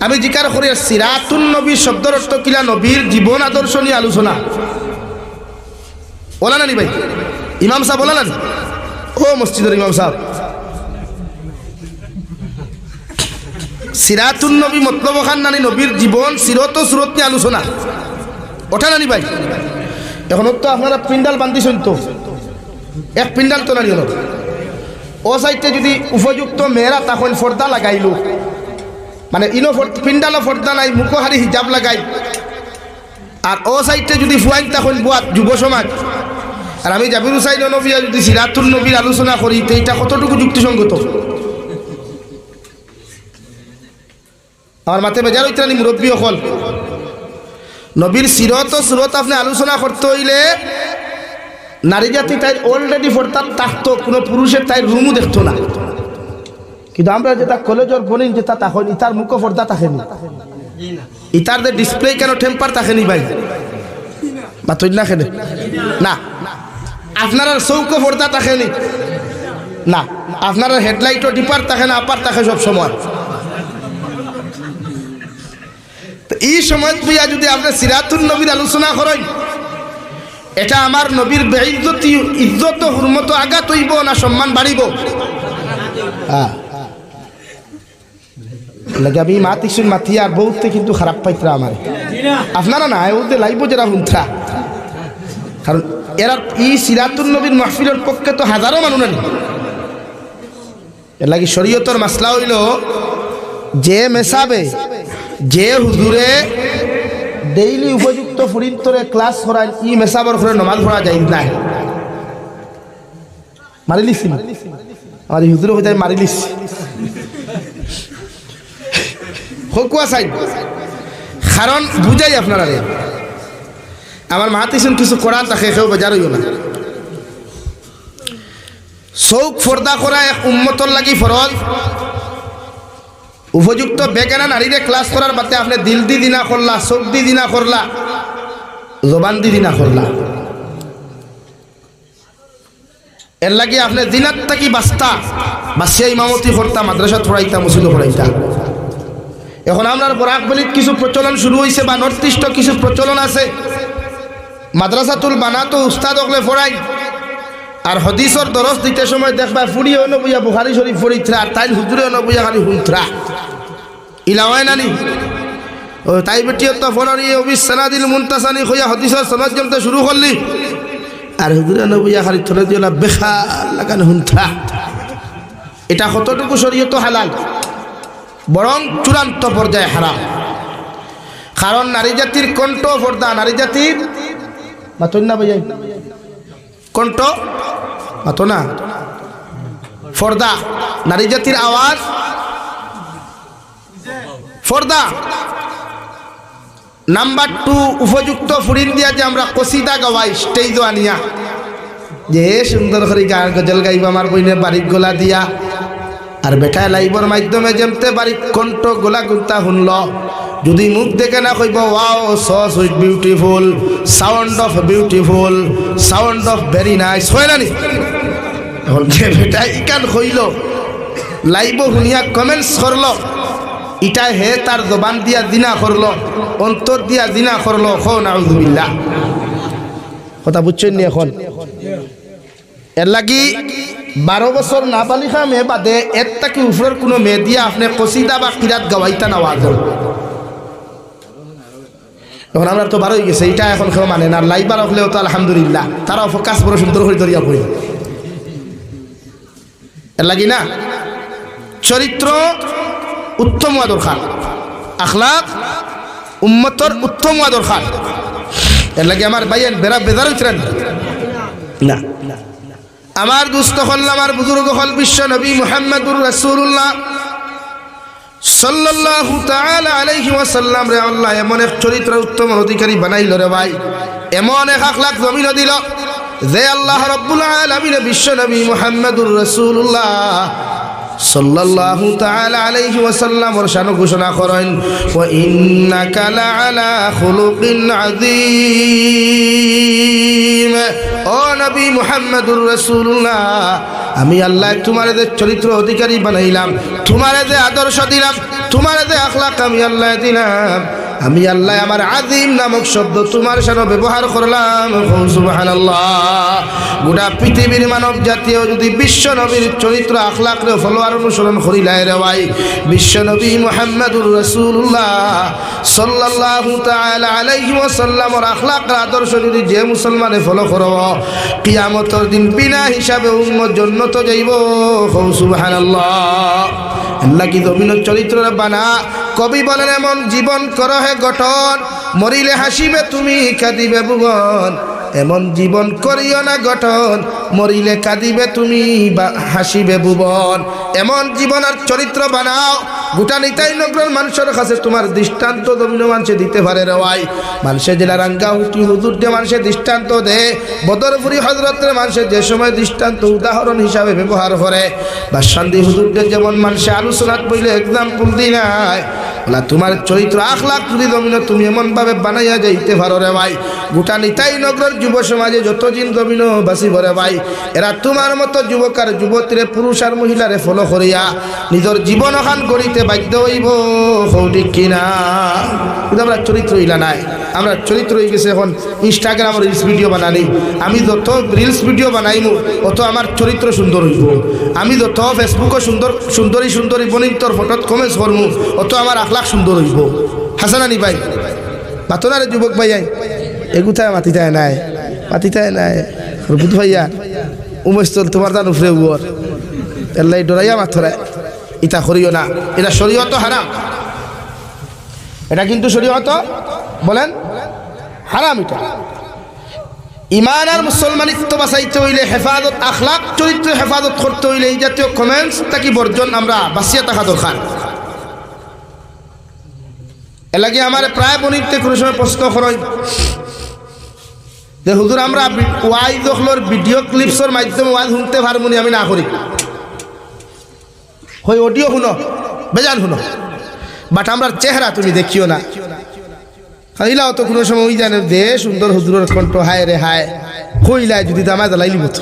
আমি জিকার করি সিরাতুন নবী শব্দের অর্থ কিলা নবীর জীবন আদর্শ নিয়ে আলোচনা বলা নানি ভাই। ইমাম সাহেব বলা নানি, ও মসজিদের ইমাম সাহেব, সিরাতুন নবী মতলব খান নানি নবীর জীবন সিরত সুরত নিয়ে আলোচনা ওঠা নানি ভাই। এখন তো আপনারা পিন্ডাল বান্ধিছেন, তো এক পিন্ডাল তো নানি হলো ও সাইডে যদি উপযুক্ত মেয়েরা তখন ফর্দা লাগাইল, মানে ইনো পিন্ডালও ফর্দা নাই মুখহারি হিজাব লাগাই, আর ও সাইডে যদি ফুয়াইন তখন বুয়াত যুব সমাজ, আর আমি জাবির হুসাইন নবিয়া যদি সিরাতুন নবীর আলোচনা করি তো এটা কতটুকু যুক্তিসঙ্গত? আমার মাথায় বেজার হইতে নানি মুরব্বী হল নবীর সিরত ও সুরত আপনি আলোচনা করতে হইলে নারী জাতি তাই অলরেডি ফোরতার থাকতো, কোনো পুরুষের তাই রুমও দেখতো না। কিন্তু আমরা যেটা কলেজের বনিন যেটা তখন ইতার মুখ ফর্দা থাকেনি, ইতার যে ডিসপ্লে কেন টেম্পার থাকেনি ভাই বা তুই না খেলে না, আপনার চৌকো ফর্দা থাকেনি না, আপনার হেডলাইটও ডিপার থাকে না, আপার থাকে সব সময়। এই সময় তুইয়া যদি আপনি সিরাতুন নবীর আলোচনা করেন, এটা আমার নবীর বেইজ্জতি ইজ্জত হুরমত আঘাত হইব না সম্মান বাড়িব? লাগে আমি মাতিছুন মাতি আর বহুতে কিন্তু খারাপ পাইতরা আমার আপনারা না ওদের লাইব যারা হুন্থা, কারণ এরা এই সিরাতুন নবীর মাহফিলের পক্ষে তো হাজারো মানুষ নেই। এর লাগে শরীয়তর মাসলা হইল যে মেসাবে যে হুজুরে ডেইলি উপযুক্ত ফরিন্তরে ক্লাস করায় ই মেসাবর করে নমাজ পড়া যায় না। মারিলিস আমার হুজুরে হয়ে যায় মারিলিস হকুয়া সাইড, কারণ বুঝাই আপনারা আমার মাহাতিসন কিছু করা তাকে কেউ বেজার হইও না। চৌক ফর্দা করা এক উম্মতর লাগি ফরজ। উপযুক্ত বেগানা নারীরে ক্লাস করার বাদে আপনি দিল দি দিনা করলা, চোখ দি দিনা করলা, জবান দি দিনা করলা, এর লাগে আপনি দিনাত থাকি বাস্তা বাসিয়া ইমামতি করতা, মাদ্রাসা পড়াইতা, মসজিদে পড়াইতা। এখন আমরা বরাকবলিত কিছু প্রচলন শুরু হয়েছে বা নর্থ ইস্টও কিছু প্রচলন আছে, মাদ্রাসাতুল বানাতো উস্তাদ ওগলে পড়াই, আর হদিসর দরস দিতে সময় দেখবা ফুড়িয়ে অন্য বুঝা বুখারি শরীফ পড়িত্রা, আর তাই হুজুরে অন্য বুঝা খালি হুঁথরা ইলা হয় নানি। ও তাই বেটিও তো ফরারি অবিস সানাদিল মুনতাসানি হইয়া হদিসর সনদ জমতে শুরু করলি, আর হুজুরে অন্য বুঝা খালি থলে দিয়ে বেখার লাগান হুঁথরা। এটা কতটুকু শরীয়ত হালাল, বরং চূড়ান্ত পর্যায়ে হারাম। কারণ নারী জাতির কণ্ঠ পর্দা, নারী জাতির মাতন না ভাই কণ্ঠ মাত না পর্দা, নারী জাতির আওয়াজ পর্দা। নাম্বার 2, উপযুক্ত ফুরিন দিয়া যে আমরা কসিদা গাওয়াই স্টেজ আনিয়া যে সুন্দর করে গান গজল গাইব আমার বইনের বাড়ির গোলা দিয়া, আর বেটায় লাইভর মাধ্যমে যেমতে পারি কণ্ঠ গোলা গুন্তা শুনল যদি মুখ দেখে না কইব wow so sweet beautiful sound of beautiful sound of very nice হয় না নি এখন যে বেটা ইকান কইল লাইভ শুনিয়া কমেন্টস করলো ইটা হে তার জবান দিয়া দিনা করলো অন্তর দিয়া দিনা করলো খো নাউযুবিল্লাহ কথা বুঝছেন নি এখন এর লাগি 12 বছর না বালিকা মেয়ে বাদে এর থেকে উপরের কোনো মেয়ে দিয়া আপনি কসিদা বা কিরাত গাওয়াইতা না ওয়াজ এখন আমরা তো 12 হয়ে গেছে এটা এখন কেউ মানে না লাইবার হলেও তো আলহামদুলিল্লাহ তারাও ফোকাস বড় সুন্দর করে ধরিয়া পড়ি এর লাগি না চরিত্র উত্তম হওয়া দরকার আখলাক উম্মতর উত্তম হওয়া দরকার এর লাগি আমার ভাইয়ের বেড়া বেজার হচ্ছেন না আমার দুস্থ হল আমার বুজুর্গ হল বিশ্ব নবী মুহাম্মদুর রাসূলুল্লাহ সাল্লাল্লাহু তাআলা আলাইহি ওয়াসাল্লাম রে আল্লাহ এমন এক চরিত্র উত্তম অধিকারী বানাইল রে ভাই এমন এক আখলাক জমিন দিল যে আল্লাহ রাব্বুল আলামিন বিশ্ব নবী মুহাম্মদুর রাসূলুল্লাহ সাল্লাল্লাহু তাআলা আলাইহি ওয়াসাল্লাম ওর শান ঘোষণা করেন ওয়া ইন্নাকা লাআলা খুলুকিন আযীম ও নবী মুহাম্মদুর রাসূলুল্লাহ আমি আল্লাহ তোমারে যে চরিত্র অধিকারী বানাইলাম তোমারে যে আদর্শ দিলাম তোমারে যে আখলাক আমি আল্লাহ দিলাম আমি আল্লাহ আমার আযীম নামক শব্দ তোমার সাথে ব্যবহার করলাম সুবহানাল্লাহ গোটা পৃথিবীর মানব জাতীয় যদি বিশ্ব নবীর চরিত্র আখলাকরে ফলোয়ার অনুসরণ করিলাই রে ভাই বিশ্ব নবী মুহাম্মদুর রাসূলুল্লাহ সাল্লাল্লাহু তাআলা আলাইহি ওয়াসাল্লামের আখলাক আদর্শ যদি যে মুসলমানে ফলো করব কিয়ামতের দিন বিনা হিসাবে উম্মত জান্নাতে যাইব সুবহানাল্লাহ আল্লাহ কি জমিনের চরিত্র বানা কবি বলেন এমন জীবন করো হে গঠন মরিলে হাসিবে তুমি কাঁদিবে ভুবন এমন জীবন করিও না গঠন মরিলে কাঁদিবে তুমি বা হাসিবে ভুবন এমন জীবন আর চরিত্র বানাও গোটা নিতাই নগরের মানুষের কাছে তোমার দৃষ্টান্ত জমিন মানুষে দিতে পারে রে ভাই মানুষে জেলা রাঙ্গা উঠি হুজুর যে মানুষের দৃষ্টান্ত দে বদরপুরি হজরতের মানুষের যে সময় দৃষ্টান্ত উদাহরণ হিসাবে ব্যবহার করে বা শান্তি হুজুরদের যেমন মানুষে আলোচনাত বইলে এক্সাম্পল দি নাই বলা তোমার চরিত্র আখলাক যদি জমিন তুমি এমনভাবে বানাইয়া যাইতে পারো রে ভাই গোটা নিতাই নগরের যুব সমাজে যতদিন জমিন বাসিব রে ভাই এরা তোমার মতো যুবক আর যুবতীরে পুরুষ আর মহিলারে ফলো করিয়া নিজের জীবন ওখান গড়িতে বাধ্য হইব ঠিক কিনা কিন্তু আমরা চরিত্র ইলা নাই আমরা চরিত্র হয়ে গেছে এখন ইনস্টাগ্রাম রিলস ভিডিও বানানি আমি যত রিলস ভিডিও বানাইমু অত আমার চরিত্র সুন্দর হইব আমি যত ফেসবুকও সুন্দরী বনিতর ফটোত কমেন্টস করমু অত আমার আখলাক সুন্দর হইব হাসানানি ভাই বাতনারে যুবক ভাই এগুতায় মাতিতায় নাই বুধ ভাইয়া উমেশতল তোমার দান উফরে উর এল্লাই ডরাইয়া মাথরায় ইতা করিও না এটা শরীয়ত হারাম এটা কিন্তু শরীয়ত বলেন হারাম এটা ইমান আর মুসলমানিত্ব বাঁচাইতে হইলে হেফাজত আখলাক চরিত্র হেফাজত করতে হইলে এই জাতীয় কমেন্টস তাকি বর্জন আমরা বাঁচিয়ে থাকা দরকার এর লাগে আমার প্রায় বনিতে কোনো সময় প্রশ্ন করেন যে হুজুর আমরা ওয়াইজ হলোর ভিডিও ক্লিপসের মাধ্যমে ওয়াজ শুনতে পারবো আমি না করি হয় অডিও শুনো বেজান শুনো বাট আমরা চেহারা তুমি দেখিও না খাইলাও তো কোনো সময় ওই জানে দে সুন্দর হুজুরের কণ্ঠ হায় রে হায় কইলায় যদি দামা জ্বালাইলি মতো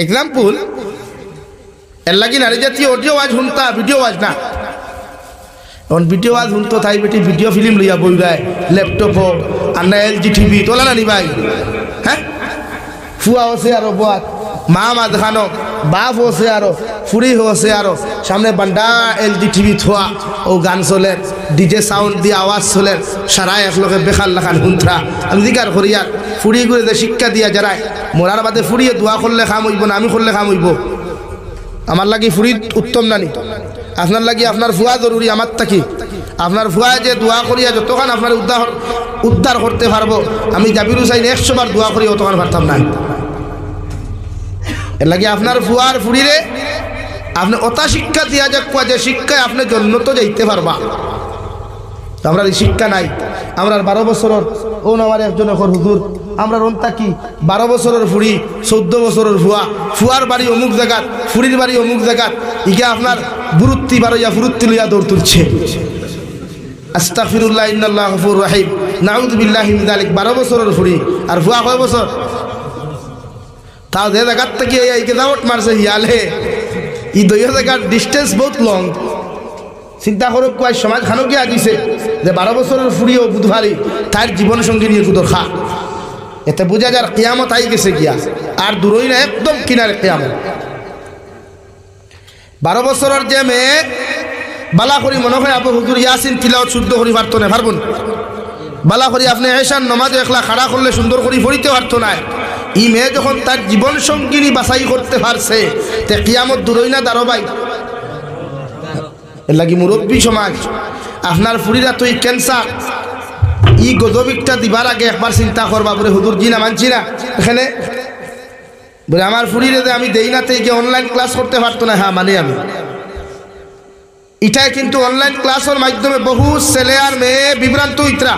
এক্সাম্পল এর লাগি নারী জাতীয় অডিও ওয়াজ শুনতা ভিডিও ওয়াজ না এখন ভিডিও ওয়াজ শুনতো তাই বেটি ভিডিও ফিল্ম লইয়া বই যায় ল্যাপটপ আর না এলজি টিভি তোলা না নি ভাই হ্যাঁ ফুয়া হচ্ছে আরো বাদ মা দেখানো বাপ হচ্ছে আরো ফুরি হচ্ছে আরো সামনে বান্ডা এলজি টিভি থোয়া ও গান চলে ডিজে সাউন্ড দিয়ে আওয়াজ চলে সারা একলগে বেখার লাখান হুন্থরা আমি জিকার করি আর ফুরি করে যে শিক্ষা দিয়া যারায় মোরার বাদে ফুরিয়ে দোয়া করলে খাম হইব না আমি করলে খাম হইব আমার লাগি ফুরি উত্তম নানি আপনার লাগি আপনার ফুয়া জরুরি আমার থাকি আপনার ফুয়া যে দোয়া করিয়া যতক্ষণ আপনার উদ্ধার করতে পারবো আমি জাবির হুসাইন 100 বার দোয়া করি অতক্ষণ পারতাম না এর লাগে আপনার ফুয়ার ফুরিরে আপনি অতা শিক্ষা দিয়া যাক যে শিক্ষায় আপনি জন্নত যাইতে পারবা আমরা এই শিক্ষা নাই আমরা 12 বছরের ও আমার একজন এখন হুজুর আমরা রন্তা কি 12 বছরের ফুড়ি 14 বছরের ফুয়া, ফুয়ার বাড়ি অমুক জায়গাত, ফুড়ির বাড়ি অমুক জায়গাত, ইকে আপনার বুরুত্তি বারইয়া ফুরুত্তি লইয়া দৌড় তুলছে। আস্তাগফিরুল্লাহ ইন্নাল্লাহু গফুরুর রহিম, নাউযু বিল্লাহি মিন যালিক। 12 বছরের ফুড়ি আর ফুয়া কয় বছর? তাও যে জায়গার থেকে এইকে দাওয়াত মারছে হিয়ালে, এই 2 জায়গার ডিস্টেন্স বহুত লং। চিন্তা করো কয় সমাজ খানো কি দিছে যে 12 বছরের ফুড়িও বুধবারই তার জীবন সঙ্গী নিয়ে কুদর খা। এতে বোঝা যার কিয়ামত আই গেছে গিয়া, আর দূরই না, একদম কিনারে কিয়ামত। 12 বছরের যে মেয়ে বালা করি মনে হয় আবু হুজুর ইয়াসিন তিলাওয়াত শুদ্ধ করি পারতো না, পারবো না? বালা করি আপনি এশার নমাজ একলা খাড়া করলে সুন্দর করে পড়িতে পারতো না। এই মেয়ে যখন তার জীবন সঙ্গিনী বাছাই করতে পারছে, তে কিয়ামত দূরই না দাঁড়ো ভাই। এর লাগি মুরব্বী সমাজ আপনার ফুরিরা তো এই ক্যান্সার, ই গজবিকটা দিবার আগে একবার চিন্তা করবা, বলে হুজুর জি না মানছি না এখানে, বলে আমার ফুরিরে যে আমি দেই না তে গিয়ে অনলাইন ক্লাস করতে পারতো না। হ্যাঁ মানে আমি এটাই, কিন্তু অনলাইন ক্লাসের মাধ্যমে বহু ছেলে আর মেয়ে বিভ্রান্ত ইতরা।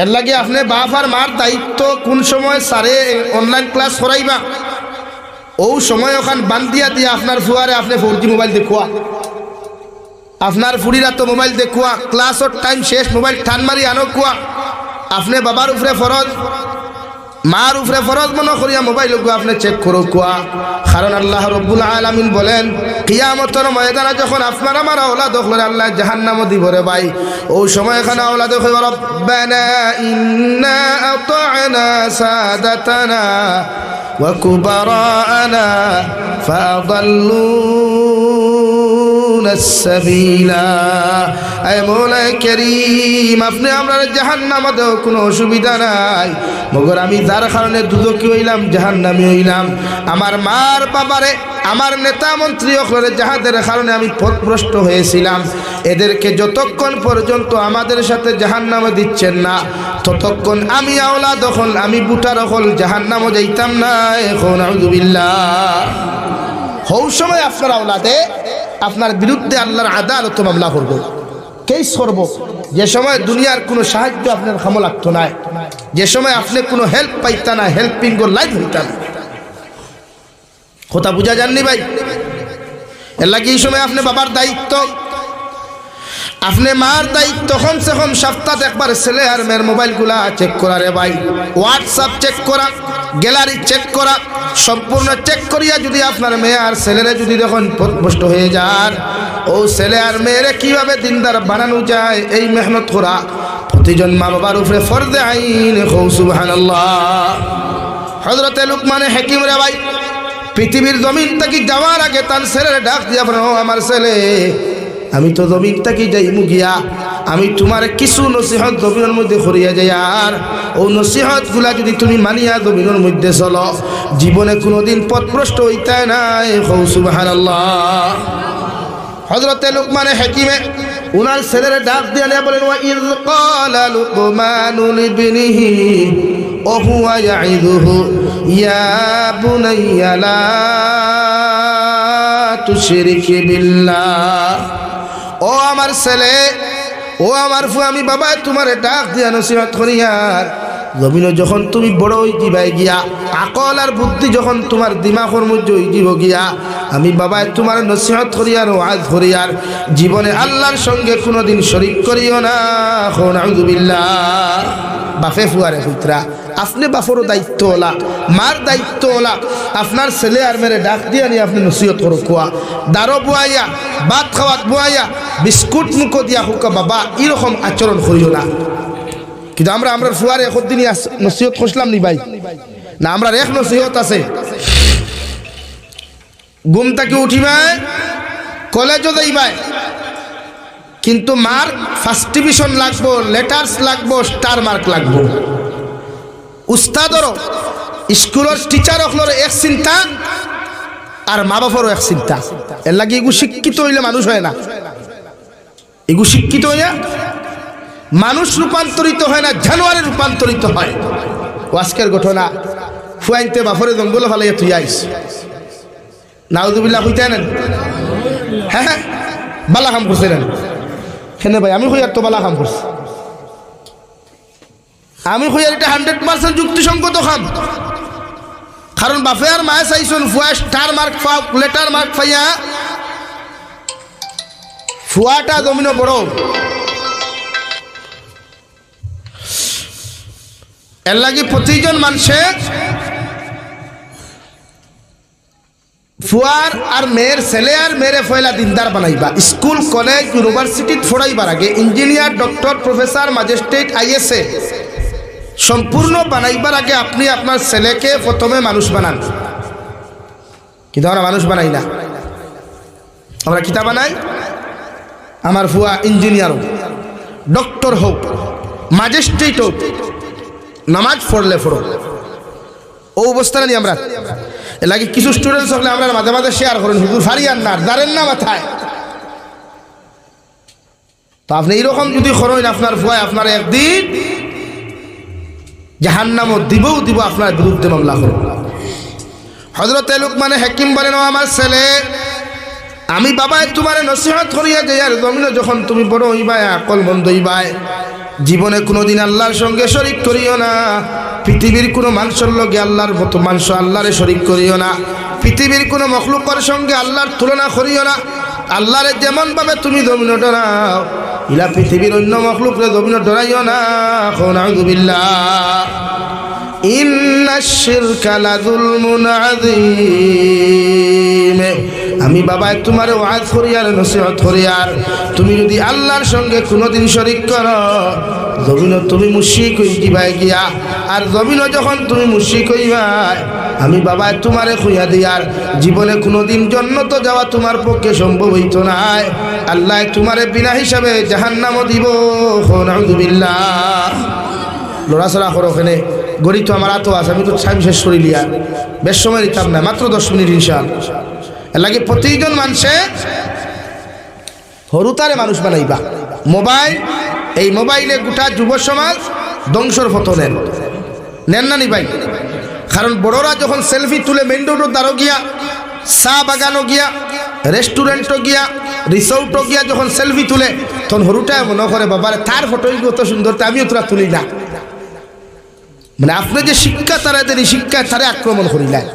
এর লাগে আপনি বাপ আর মার দায়িত্ব কোন সময় সারে অনলাইন ক্লাস করাইবা, ও সময় ওখান বান্দিয়া দিয়ে আপনার ফুয়ারে আপনি 4G মোবাইল দেখুয়া, আপনার ফুরিরা তো মোবাইল দেখুয়া, ক্লাসের টাইম শেষ মোবাইল টান মারি আনো কুয়া। আপনি বাবার উপরে ফরজ, মার উপরে ফরজ মনে করিয়া মোবাইল আপনি চেক করো কুয়া। কারণ আল্লাহ রব্বুল আলামিন বলেন কিয়ামতের ময়দানে যখন আপনার আমার আওলাদ হলে আল্লাহ জাহান্নামে দিব রে ভাই, ও সময় এখানে আওলাদ কইবা রব্বানা ইন্না আতা'না সাদাতানা ওয়া কুবারানা ফাদাল্লুনা সাবিলা। আয় মওলা কারীম, আপনি আমরা জাহান্নামে দেও কোনো অসুবিধা নাই, মগর আমি যার কারণে দুদকি হইলাম জাহান্নামী হইলাম, আমার মার বাবারে আমার নেতা মন্ত্রী ওখরে যাহাদের কারণে আমি পথভ্রষ্ট হয়েছিলাম, এদেরকে যতক্ষণ পর্যন্ত আমাদের সাথে জাহান্নামে দিচ্ছেন না, ততক্ষণ আমি আওলাদ দখল, আমি বুটার দখল জাহান্নামে যাইতাম না। এখন আউযুবিল্লাহ। হৌ সময় আপনার আওলাদে আপনার বিরুদ্ধে আল্লাহর আদালত মামলা করব, কেস করব, যে সময় দুনিয়ার কোনো সাহায্য আপনার কামে লাগতো না, যে সময় আপনি কোনো হেল্প পাইতা না, হেল্পিং ওর লাইফ হইতাম। কথা বুঝা যাননি ভাই? এর লাগে এই সময় আপনি বাবার দায়িত্ব, আপনি মার দায়িত্ব কমসে কম সপ্তাহে একবার ছেলে আর মেয়ের মোবাইলগুলা চেক করা রে ভাই, হোয়াটসঅ্যাপ চেক করা, গ্যালারি চেক করা, সম্পূর্ণ চেক করিয়া যদি আপনার মেয়ে আর ছেলেরা যদি যখন পথভ্রষ্ট হয়ে যান, ও ছেলে আর মেয়েরে কিভাবে দিনদার বানানো যায় এই মেহনত করা প্রতিজন মা বাবার উপরে ফরজে আইন। সুবহানাল্লাহ। হযরতে লুকমান হাকিম রে ভাই পৃথিবীর জমিন থেকে যাওয়ার আগে তার ছেলের ডাক দিয়া বলেন, ও আমার ছেলে, আমি তো জমিন থেকে যাইমু গিয়া, আমি তোমার কিছু নসিহত জমিনের মধ্যে করিয়া যাই, আর ও নসিহত গুলা যদি তুমি মানিয়া জমিনের মধ্যে চলো, জীবনে কোনোদিন পথভ্রষ্ট হইতে নাই। সুবহানাল্লাহ। হযরতে লুকমান হাকিমে উনার ছেলের ডাক দিয়া নিয়ে বলেন, ওয়া ইয ক্বালা লুকমানু লিবনিহি ওয়া হুয়া ইয়াইদুহু ইয়া বুনাইয়া লা তুশরিক বিল্লাহ। ও আমার ছেলে, ও আমার ফু, আমি বাবা তোমার ডাক দিয়া নসিহত করিয়ার জমিনে যখন তুমি বড় হই দিবাই গিয়া, আকল আর বুদ্ধি যখন তোমার দিমাগের মধ্যে হই দিব গিয়া, আমি বাবা তোমার নসিহত করিয়ার ওয়াজ করিয়ার জীবনে আল্লাহর সঙ্গে কোনোদিন শরীক করিও না। নাউযুবিল্লাহ। বাপে ফুয়ারে পুত্রা, আপনি বাপরও দায়িত্ব ওলা, মার দায়িত্ব ওলা, আপনার ছেলে আর মেরে ডাক দিয়া নিয়ে আপনি নসিহত করো কুয়া, দারো বুয়াইয়া, ভাত খাওয়াত বুয়াইয়া, বিস্কুট মুখো দিয়া হুকা বাবা এরকম আচরণ করিও না। কিন্তু আমরা ফুয়ারে একদিনই নসিহত করছিলাম নি ভাই না? আমরা এক নসিহত আছে, ঘুম থেকে উঠিবাই, কলেজও যাইবাই, কিন্তু মার ফার্স্ট ডিভিশন লাগবো, লেটার্স লাগবো, স্টার মার্ক লাগবো। উস্তাদরও স্কুলের টিচার হলোর এক চিন্তা, আর মা বাবারও এক চিন্তা। এর লাগে এগু শিক্ষিত হইলে মানুষ হয় না, এগু শিক্ষিত হইয়া মানুষ রূপান্তরিত হয় না, জানোয়ারে রূপান্তরিত হয়। আজকের ঘটনা, ফুয়াইনতে বাপরে জঙ্গল ফালাইয়া তুই আইস, নাউযুবিল্লাহ হইতে নেন। হ্যাঁ বালা কাম করছে নেন, সেনে ভাই আমি হইয়ার তো বালা কাম করছি। আমি কই আর এটা 100% যুক্তিসঙ্গত খাম। কারণ বাপে আর মায়ে চাইছেন ফুয়া স্টার মার্ক পাও, লেটার মার্ক পাইয়া ফুয়াটা জমিনও বড়। এর লাগি প্রতিজন মানুষে ফুয়ার আর মেয়ের ছেলে আর মেয়েরে ফয়লা দিনদার বানাইবা। স্কুল কলেজ ইউনিভার্সিটি পড়াইবার আগে engineer, doctor, professor, magistrate, ISA সম্পূর্ণ বানাইবার আগে আপনি আপনার ছেলেকে প্রথমে মানুষ বানান। কিন্তু আমরা মানুষ বানাই না, আমরা কিতা বানাই? আমার ফুয়া ইঞ্জিনিয়ার হোক, ডক্টর হোক, ম্যাজিস্ট্রেট হোক, নামাজ পড়লে পড়ো, ও অবস্থা নেই আমরা। এর লাগে কিছু স্টুডেন্টস হলে আমরা মাঝে মাঝে শেয়ার করেন, হুজুর ফারিয়ান না দাঁড়েন না মাথায়। তো আপনি এইরকম যদি করেন আপনার ফুয়া আপনার একদিন জাহান্নামও দিব, আপনার বিরুদ্ধে মামলা করব। হযরত লুকমান হাকিম বলেন, আমার ছেলে, আমি বাবাই তোমার নসিহত করিয়া যাই, আর জমিনে যখন তুমি বড় হইবাই, আকল বন্ধ হইবাই, জীবনে কোনোদিন আল্লাহর সঙ্গে শরীক করিও না। পৃথিবীর কোনো মানুষের লগে আল্লাহর মতো মানুষ আল্লাহরে শরীক করিও না। পৃথিবীর কোনো মখলুকের সঙ্গে আল্লাহর তুলনা করিও না। আল্লাহরে যেমন ভাবে তুমি জমিনে ডরাও, ইলা পৃথিবীর অন্য মখলুকরে জমিনে ডরাইও না। নাউযু বিল্লাহ। ইন্নাশ শিরকা লাযুলমুন আযীম। আমি বাবাই তোমার ওয়াজ করিয়ার নসিহত করিয়ার, তুমি যদি আল্লাহর সঙ্গে কোনোদিন শরীক করো, জমিনও তুমি মুশরিক হই দিবাই গিয়া। আর জমিনও যখন তুমি মুশরিক হইবাই, আমি বাবাই তোমারে খুইয়া দিয়ার, জীবনে কোনোদিন জান্নাতে যাওয়া তোমার পক্ষে সম্ভব হইতো না। আল্লাহ তোমারে বিনা হিসাবে জাহান্নামও দিব। নাউযু বিল্লাহ। লড়াচড়া করো ওখানে, গড়ি তো আমার আতো আছে, আমি তো টাইম শেষ করি লিয়া, বেশ সময় নিতাম না, মাত্র 10 মিনিট ইনশাআল্লাহ। এর লাগে প্রতিজন মানুষে হরুতারে মানুষ বানাইবা। মোবাইল, এই মোবাইলে গোটা যুব সমাজ ধ্বংসর পথ নেন না নি ভাই? কারণ বড়রা যখন সেলফি তুলে মেইন রোডের দ্বারও গিয়া, চা বাগানও গিয়া, রেস্টুরেন্টও গিয়া, রিসোর্টও গিয়া যখন সেলফি তুলে, তখন হরুটায় মনে করে বাবারে তার ফটোই কত সুন্দর, আমিও তোরা তুলি না। মানে আপনি যে শিক্ষা তারা দেন, শিক্ষায় তারা আক্রমণ করিলেন।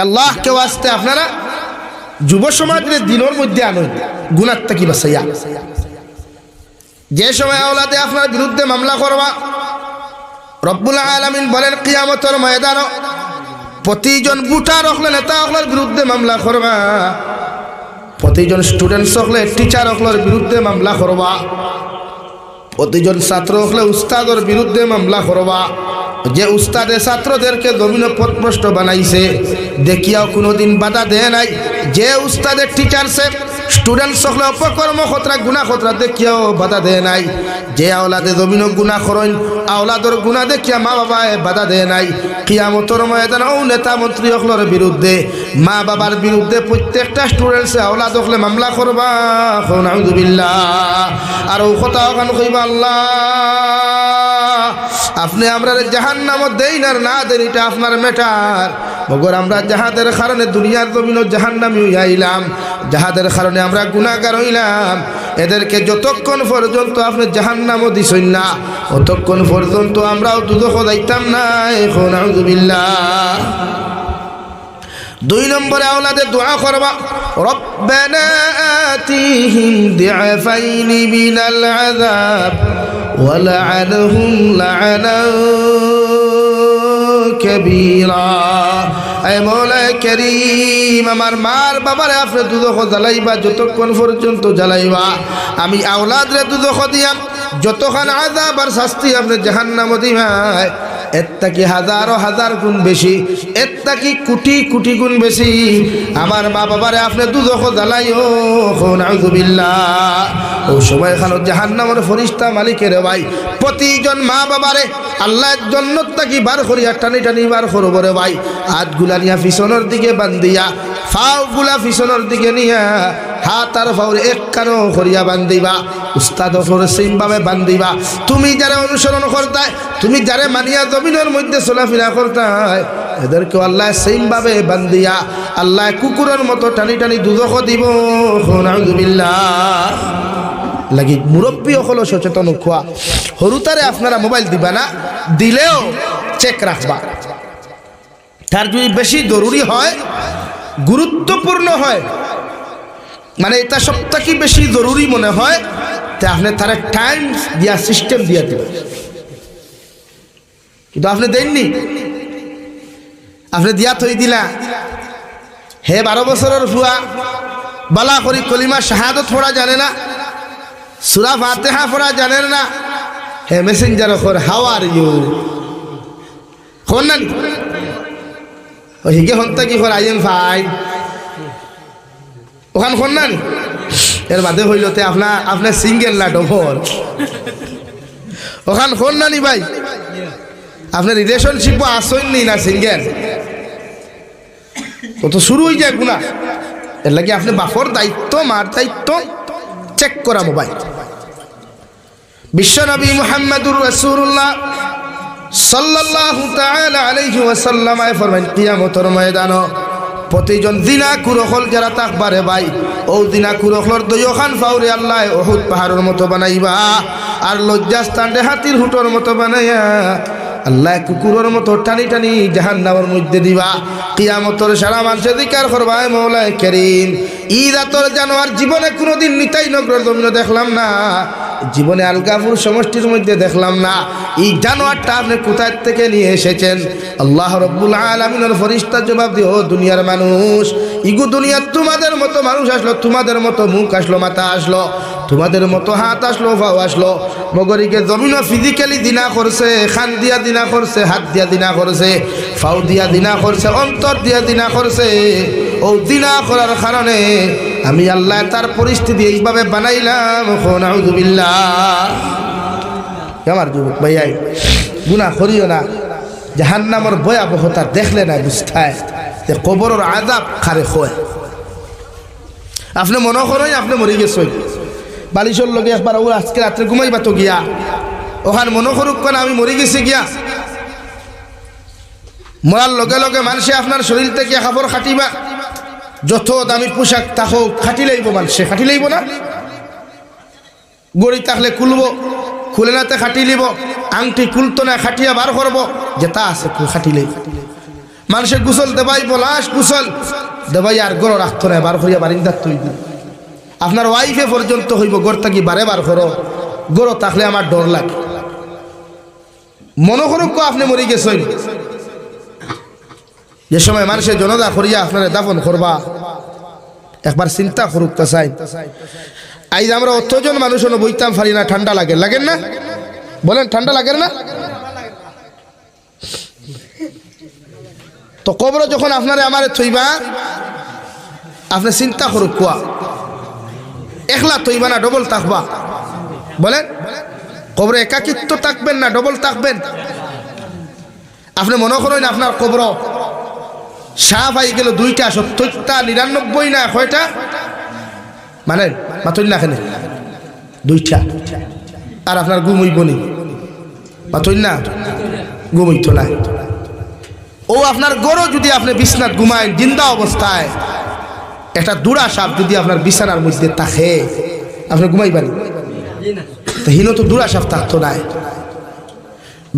আল্লাহ কেউ আসতে আপনারা যুব সমাজের দিনের মধ্যে আনুন গুনার থেকে বাঁচাইয়া। যে সময় আওলাদে আপনার বিরুদ্ধে মামলা করবা, রব্বুল আলামিন বলেন কিয়ামতের ময়দানে প্রতিজন বুটা রখলে নেতা হকলের বিরুদ্ধে মামলা করবা, প্রতিজন স্টুডেন্টস হকলে টিচার হকলের বিরুদ্ধে মামলা করবা, প্রতিজন ছাত্র হকলে উস্তাদের বিরুদ্ধে মামলা করবা। যে উস্তাদে ছাত্রদেরকে জমিন পথভ্রষ্ট বানাইছে দেখিয়াও কোনোদিন বাধা দেয় নাই, যে উস্তাদের টিচারসে স্টুডেন্টস সকলে অপকর্ম খতরা গুনাহ খতরা দেখিয়াও বাধা দেয় নাই, যে আওলাদে জমিন গুনাহ করেন আওলাদর গুনাহ দেখিয়া মা বাবায় বাধা দেয় নাই, কিয়ামতের ময়দানে ও নেতা মন্ত্রী সকলের বিরুদ্ধে, মা বাবার বিরুদ্ধে প্রত্যেকটা স্টুডেন্টসে আওলাদ সকলে মামলা করবা। নাউযু বিল্লাহ। আর ও কথা ওখান কইবা আল্লাহ আপনি আমরা জাহান্নামত দেই না দেন, এটা আপনার ম্যাটার। মগর আমরা যাহাদের কারণে দুনিয়ার জমিন জাহান্নামী হইলাম, যাহাদের কারণে আমরা গুনাহগার হইলাম, এদেরকে যতক্ষণ পর্যন্ত আপনি জাহান্নামও দিছেন না, ততক্ষণ পর্যন্ত আমরাও দুজখ যাইতাম না। এখন নাউযু বিল্লাহ। 2 নম্বরে আওলাদে দোয়া করবা, রব্বানা আতিহিম দিআফাইনি মিনাল আযাব ওয়ালআনহুম লা'নান কাবীরা। আয় মওলা কারীম, আমার মার বাবারে আপনি দুজখ জ্বালাইবা যতক্ষণ পর্যন্ত জ্বালাইবা, আমি আওলাদরে দুজখ দিয়াম যতক্ষণ আযাব আর শাস্তি আপনি জাহান্নামে দিবাই, এর থেকে হাজারো হাজার গুণ বেশি, এর থেকে কোটি কোটি গুণ বেশি আমার মা বাবারে আপনি দুজখ জ্বালাইও। নাউযু বিল্লাহ। ও সময় খানো জাহান্নামের ফেরেশতা মালিকের ভাই প্রতিজন মা বাবারে আল্লাহর জান্নাত থেকে বার করিয়া টানি টানি বার করব রে ভাই। হাতগুলা নিয়া পিছনের দিকে বান্ধিয়া, ফাওগুলা পিছনের দিকে নিয়া, হাত আর ফাউরে এক কানো করিয়া বান্ধিবা, উস্তাদ ফরে সেইভাবে বান্ধিবা। তুমি যারা অনুসরণ করতায়, তুমি যারা মানিয়া জমিনের মধ্যে চলাফেরা করতায়, এদেরকে আল্লাহ সেইভাবে বান্ধিয়া আল্লাহ কুকুরের মতো টানি টানি দুজখ দিব। নাউযু বিল্লাহ। লাগি মুরব্বী হলো সচেতন খোয়া হরুতারে আপনারা মোবাইল দিবা না, দিলেও চেক রাখবা। তার যদি বেশি জরুরি হয়, গুরুত্বপূর্ণ হয়, মানে এটা সবথেকে বেশি জরুরি মনে হয়, তা আপনি তার টাইম দিয়া সিস্টেম দিয়া দেবেন। কিন্তু আপনি দেননি, আপনি দিয়া থই দিলা, হে 12 বছরের ফুয়া বালা করি কলিমা শাহাদত পড়া জানে না, সূরা ফাতিহা পড়া জানেন না, হে মেসেঞ্জার খর হাউ আর ইউ কোন না ও হিগে হন্তা কি খর আই এম ফাইন ওখান কোন না এর বাদে হইলতে আপনার সিঙ্গেল না ডবল ওখান কোন না নি ভাই, আপনার রিলেশনশিপ আসেননি না সিঙ্গেল, ও তো শুরু হয়ে যায় গুণা। এর লাগে আপনি বাপর দায়িত্ব, মার দায়িত্ব চেক করা মোবাইল। বিশ্বনবী মুহাম্মদুর রাসূলুল্লাহ সাল্লাল্লাহু তাআলা আলাইহি ওয়াসাল্লাম ফরমান কিয়ামতের ময়দানে প্রতিজন জিনা কুরখল যারা তাকবারে ভাই, ও জিনা কুরখলর দয়খান ফাউরে আল্লাহ উহুদ পাহাড়ের মতো বানাইবা, আর লজ্জাস্থানটা হাতির হুটোর মতো বানাইয়া আল্লাহ কুকুরের মতো টানি টানি জাহান্নামের মধ্যে দিবা। কিয়ামতের সারা মানুষে দিকার করবাই মওলায়ে কারীম, ইরাতর জানোয়ার জীবনে কোনোদিন নিতাই নগর জমিনে দেখলাম না, জীবনে আলগাপুর সমষ্টির মধ্যে দেখলাম না। এই জানোয়ারটা আপনি কোথায় থেকে নিয়ে এসেছেন? আল্লাহ রাব্বুল আলামিনের ফেরেশতা জবাব দিও, দুনিয়ার মানুষ, ইগো দুনিয়ার তোমাদের মতো মানুষ আসলো, তোমাদের মতো মুখ আসলো, মাথা আসলো, তোমাদের মতো হাত আসলো, পাও আসলো, মগরিকে জমিনও ফিজিক্যালি দিনা করছে, খান দিয়া দিনা করছে, হাত দিয়া দিনা করছে, ফাও দিয়া দিনা করছে, অন্তর দিয়া দিনা করছে। ও দিনা করার কারণে আমি আল্লাহ তার পরিস্থিতি এইভাবে বানাইলাম। নাউযুবিল্লাহ। আমার যুবক ভাইয়াই, গুনাহ করিও না, জাহান্নামের ভয়াবহতা দেখলে না বুঝতায় যে কবরের আযাব খারে হয়। আপনি মনে করেন আপনি মরে গেছেন, বালিশর লগে একবার ও আজকে রাত্রে ঘুমাইবা তো গিয়া, ওখান মনে করুক কেন আমি মরে গেছি গিয়া। মরার লগে লগে মানুষে আপনার শরীর থেকে কাপড় খাটিবা, যত দামি পোশাক তাকো খাটি লাইব, মানুষে খাটি লাইব না, গড়ি থাকলে খুলব, খুলে নাতে খাটি লিব, আংটি খুলতো না খাটিয়া বার করবো, যেটা আছে খাটি লাইব। মানুষে গুসল দেবাই বলাস গুসল দেবাই আর গড় রাখতো না, বার করিয়া বারিন্দার তৈরি। আপনার ওয়াইফে পর্যন্ত হইব গড় থাকি বারে বার করো, গড় থাকলে আমার ডর লাগে। মনে করুক আপনি মরে গেছেন, যে সময় মানুষের জনদা করিয়া আপনারা দাফন করবা, একবার চিন্তা করুক তা চাই। আজ আমরা অতজন মানুষ বইতাম পারি না, ঠান্ডা লাগে, লাগেন না? বলেন ঠান্ডা লাগে না? তো কবর যখন আপনারে আমারে থইবা, আপনি চিন্তা করুক কুয়া, একলা থইবা না ডবল থাকবা? বলেন কবরে একাকিত্ব থাকবেন না ডবল থাকবেন? আপনি মনে করেন আপনার কবর সাপ আই গেল 2টা, 70টা, 99 না কয়টা মানে মাতই না, এখানে 2টা, আর আপনার ঘুম হইব নি? মাতই না, ঘুম হইতো না। ও আপনার গরু যদি আপনি বিছনাত ঘুমায় জিন্দা অবস্থায়, একটা দুড়া সাপ যদি আপনার বিছানার মধ্যে থাকে, আপনি ঘুমাইবেন? হিনো তো দুড়া সাপ থাকতো না।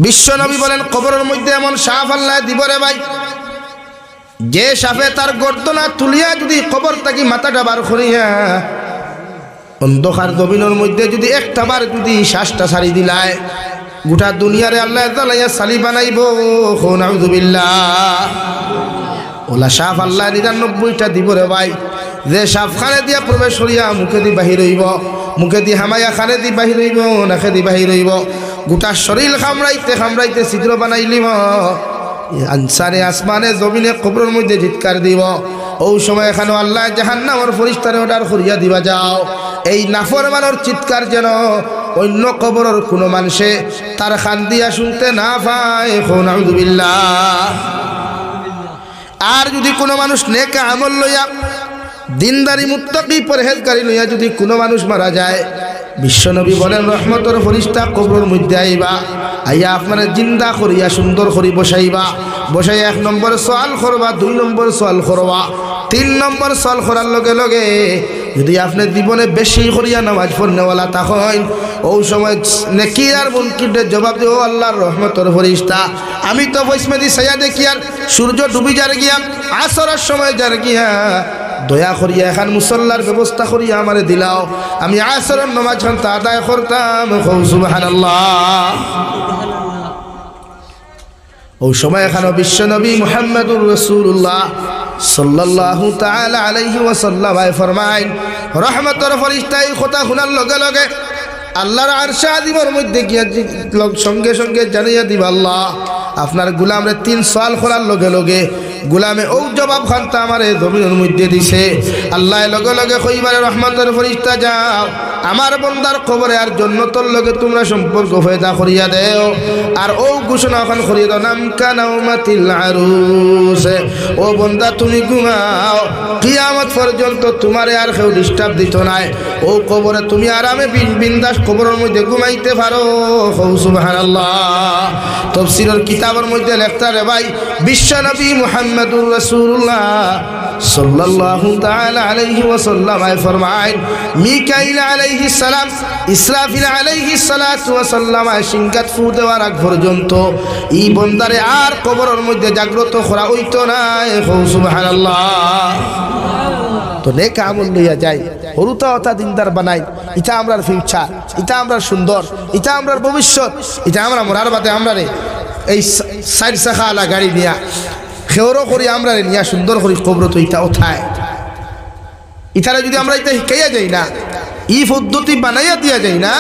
বিশ্বনবী বলেন কবরের মধ্যে এমন সাপ আল্লাহ দিব রে ভাই, যে সাপে তার গর্দনা তুলিয়া যদি কবর থাকি মাথাটা বার করিয়া অন্ধকার জমিনের মধ্যে যদি একটা বার যদি শ্বাসটা ছাড়ি দিলায়, গোটা দুনিয়ারে আল্লাহ জ্বালাইয়া সালি বানাইব। নাউযুবিল্লাহ। ওলা সাপ আল্লাহ 99টা দিব রে ভাই, যে সাপ খানে দিয়া প্রবেশ করিয়া মুখে দি বাহির হইব, মুখে দি হামাইয়া খানে দি বাহির হইব, নাকে দি বাহির হইব, গোটা শরীর খামড়াইতে খামড়াইতে ছিদ্র বানাই লিব, আনসারে আসমানে জমিনে কবরের মধ্যে চিৎকার দিব। ও সময় এখানে আল্লাহ জাহান্নামের ফেরেশতারে অর্ডার করিয়া দিবা, যাও এই নাফরমানের চিৎকার যেন অন্য কবরের কোনো মানুষে তার খান দিয়া শুনতে না পায়। নাউযুবিল্লাহ। আর যদি কোনো মানুষ নেক আমল লইয়া, দিনদারি মুত্তাকি পরহেজগারি লইয়া যদি কোনো মানুষ মারা যায়, বিশ্বনবী বলেন রহমতের ফেরেশতা কবরের মধ্যে আইবা, আইয়া আপনারা জিন্দা করিয়া সুন্দর করে বসাইবা, বসাইয়া 1 নম্বর সওয়াল করবা, 2 নম্বর সওয়াল করবা, 3 নম্বর সওয়াল করার লগে লগে যদি আপনি জীবনে বেশি করিয়া নামাজ পড়নেওয়ালা তখন ওই সময় নেকি আর মুনকিরের জবাব দিও আল্লাহর রহমতের ফেরেশতা আমি তো বৈষ্ণবী সাইয়া দেখি আর সূর্য ডুবি যার গিয়া আসরের সময় যার গিয়া দয়া করিয়া এখন মুসল্লার ব্যবস্থা করিয়া আমারে দিলাও আমি আসরের নামাজ খানটা আদায় করতাম সুবহানাল্লাহ। ওই সময় এখানে বিশ্বনবী মুহাম্মদুর রাসূলুল্লাহ সাল্লাল্লাহু তাআলা আলাইহি ওয়াসাল্লাম ফরমায় রহমতের ফেরেশতা এই কথা শোনার লগে লগে আল্লাহর আরশে আজিমের মধ্যে গিয়া সঙ্গে সঙ্গে জানিয়ে দিবা আল্লাহ আপনার গোলামরে 3 সওয়াল করার লগে লগে গোলামে ও জবাব খানটা আমার এই জমিনের মধ্যে দিছে আল্লাহ লগে লগে কইবারে রহমতের ফেরেশতা যাও আমার বন্দার কবরে আর জান্নাতের লগে তোমরা সম্পর্ক পয়দা করিয়া দেও আর ও ঘোষণা এখন করিয়া দাও নাম কানাউমাতিল আরুস ও বন্দা তুমি ঘুমাও কিয়ামত পর্যন্ত তোমারে আর কেউ ডিস্টার্ব দিত নাই ও কবরে তুমি আরামে বিন্দাস কবরের মধ্যে ঘুমাইতে পারো সুবহানাল্লাহ। তাফসীরের কিতাবের মধ্যে লেখা রে ভাই বিশ্বনবী মুহাম্মদুর রাসূলুল্লাহ সাল্লাল্লাহু তাআলা আলাইহি ওয়াসাল্লাম ফরমায় মিকাইল আলাইহিস সালাম ইসরাফিল আলাইহিস সালাতু ওয়াসাল্লাম সিংগাত ফু দেওয়ার আগ পর্যন্ত এই বন্দারে আর কবরের মধ্যে জাগ্রত করা হইতো না সুবহানাল্লাহ। তো নেক আমল লইয়া যাই হরুতা অতা দিনদার বানাই এটা আমরার ফিউচার এটা আমরার সুন্দর এটা আমরার ভবিষ্যৎ এটা আমরা মরার বাদে আমরা রে এই 4 চাকাওয়ালা গাড়ি নিয়া খেওরও করি আমরা রে নিয়া সুন্দর করি কবর তো এটা ওঠায় ইতারা যদি আমরা এটা শিখাইয়া যাই না এই পদ্ধতি বানাইয়া দিয়া যাই না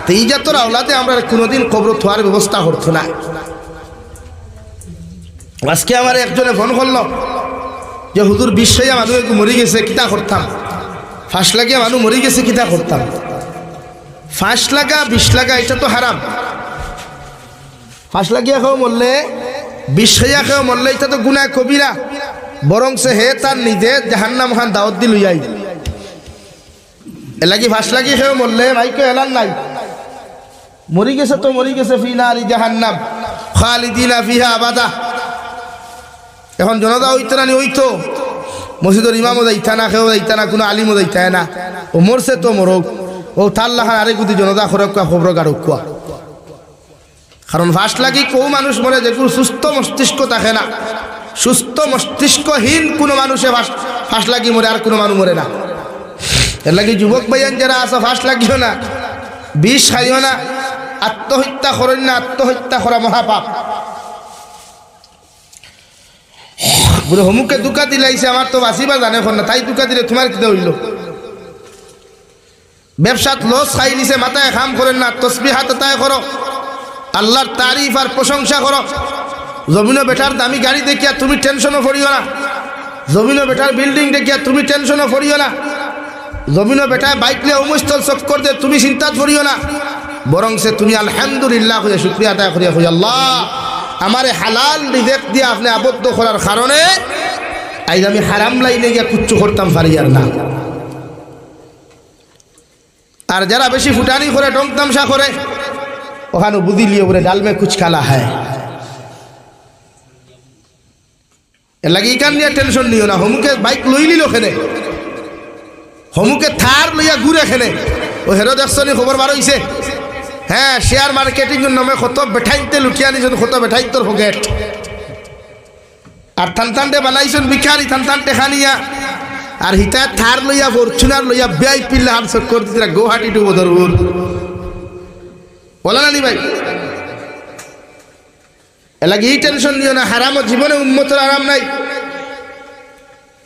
তো এই জাতর আওলাদে আমরা কোনোদিন কবর থোয়ার ব্যবস্থা করতো না। আজকে আমার একজনে ফোন করলো যে হুজুর 20 মানুষ একটু মরি গেছে কিতা করতাম 5 লাখ মানুষ মরি গেছে কিতা করতাম 5 লাখ 20 লাখ এটা তো হারাম 5 লাখ কেউ মরলে 20 কেউ মরলে এটা তো গুনাহ কবিরা বরং সে হে তার নিজে জাহান্নাম খান দাওয়াত দি লইয়াই এলাকি 5 লাখ কেউ মরলে ভাই কেউ এলান নাই মরি গেছে তো মরি গেছে ফি নারি জাহান্নাম খালিদিনা ফিহা আবাদা। এখন জনতা হইতে না হইতো মসজিদের ইমামও যাইতা না কেউ যাইতা না কোনো আলিমও যাইতা না ও মরছে তো মরক ও তাল্লাহার আরেক গুদি জনতা খরকা খবর গাড়ুয়া কারণ 5 লাখ কেউ মানুষ মরে যেগুলো সুস্থ মস্তিষ্ক থাকে না সুস্থ মস্তিষ্কহীন কোনো মানুষে 5 লাখ মরে আর কোনো মানুষ মরে না এর লাগে যুবক ভাইয়ান যারা আছে 5 লাখিও না 20 খাইও না আত্মহত্যা করেন না আত্মহত্যা করা মহাপাপ বুড়ো হমুকে দুকা দিলাইছে আমার তো বাঁচিবা জানে না তাই দুকা দিলে তোমার কিতা হইল ব্যবসাত লস খাই নিছে মাথায় খাম করেন না তসবিহাত তাই করো আল্লাহর তারিফ আর প্রশংসা করো জমিনো বেটার দামি গাড়ি দেখিয়া তুমি টেনশনও করিও না জমিনো বেটার বিল্ডিং দেখিয়া তুমি টেনশনও করিও না জমিনো বেটায় বাইক নিয়ে উমস্থল চক্কর দিয়ে তুমি চিন্তা করিও না বরং সে তুমি আলহামদুলিল্লাহ হয়ে শুকরিয়া আদায় করিয়া হই আল্লাহ আমারে হালাল রিজেক দিয়ে আপনি আবদ্ধ করার কারণে আজ আমি হারাম লাইনে গিয়ে কুচ্ছু করতাম পারি আর না। আর যারা বেশি ফুটানি করে টং তামসা করে ওখানে বুঝি লিয়ে বলে ডাল মে কুছ খালা হয় এর লাগে এখান নিয়ে টেনশন নিও না হমুকে বাইক লই নিল খেনে হমুকে থার লইয়া ঘুরে খেনে ও হেরো দেখছনি খবর বার হইছে হ্যাঁ শেয়ার মার্কেটিং এর নামে কত বেঠাইতে লুটিয়া নিছেন কত বেঠাইতর পকেট আর থানথানটে বানাইছেন বিখারি থানথানটে খানিয়া আর হিতা থার লইয়া ফরচুনার লইয়া ভিআইপি লাহার চক্কর দিরা গুয়াহাটি টু বদরপুর বলা না ভাই এলাকি এই টেনশন নিও না হারাম জীবনে উম্মতের আরাম নাই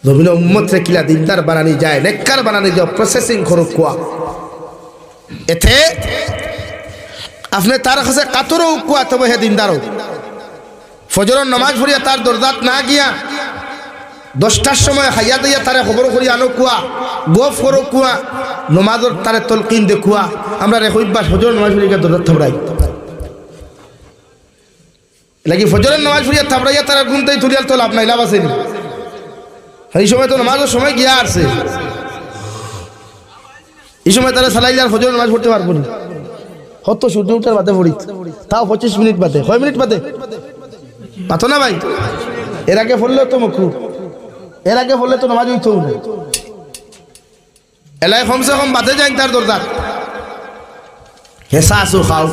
জমিনে উম্মত রে কিলা দিনদার বানানি যায় নেককার বানানি যায় প্রসেসিং করো কোয়া এতে আপনি তার কাছে কাতরও কুয়া তবে হে দিনদারও ফজরের নামাজ পড়িয়া তার দরজাত না গিয়া 10টার সময় হাইয়া দিয়া তারে খবর করি আনো কুয়া গফ করো কুয়া নমাজর তারে তলকিন দে কুয়া আমরা রে হইবা ফজরের নামাজ পড়িয়া দরজাত থাবড়াই লাগি ফজরের নামাজ পড়িয়া থাবড়াইয়া তারা ঘুমতেই তুলিয়াল তো লাভ নাই লাভ আছে এই সময় তো নামাজের সময় গিয়া আসছে এই সময় তারা সালাইলার ফজরের নামাজ পড়তে পারবো না কত সূর্য উঠার বাদে পড়ি তাও 25 মিনিট বাদে কয় মিনিট বাদে পাতো না ভাই এর আগে পড়লেও তো মকরু এর আগে পড়লে তো নামাজ হইতো না এলাই কমসে কম বাদে যাই তার দরজা হেসা আসু খাও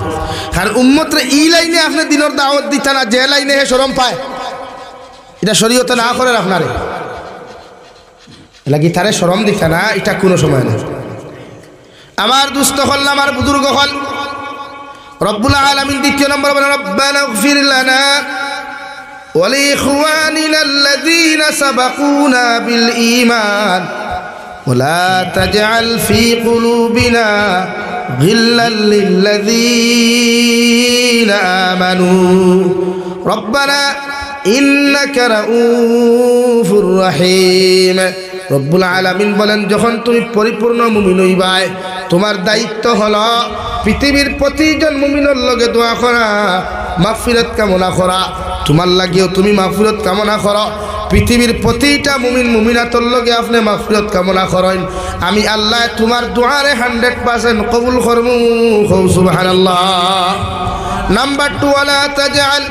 কারণ উম্মতরে ই লাইনে আপনি দিনের দাওয়াত দিতা না, যে লাইনে হে শরম পায়, এটা শরীয়তে না করে আপনারে লাগি তারে শরম দিতা না, এটা কোনো সময় না। আমার দুস্থ হল, আমার বুজুর্গ হল, রব্বুল আলামিন দ্বিতীয় নম্বর বলেন রব্বানা ইগফির লানা ওয়া লিইখওয়ানিনা আল্লাযীনা সাবাকুনা বিল ঈমান ওয়া লা তাজআল ফী কুলুবিনা গিল্লাল লিল্লাযীনা আমানু রব্বানা ইন্নাকা রাউফুর রহিম। রব্বুল আলামিন বলেন যখন তুমি পরিপূর্ণ মুমিন হইবাই, তোমার দায়িত্ব হলো পৃথিবীর প্রতিজন মুমিনের লগে দোয়া করা, মাগফিরাত কামনা করা। তোমার লাগেও তুমি মাগফিরাত কামনা করো, পৃথিবীর প্রতিটা মুমিন মুমিনাতর লগে আপনি মাগফিরাত কামনা করেন। আমি আল্লাহ তোমার দোয়ারে 100% কবুল করমু। সুবহানাল্লাহ। নাম্বার 2, ওয়ালা তাজআল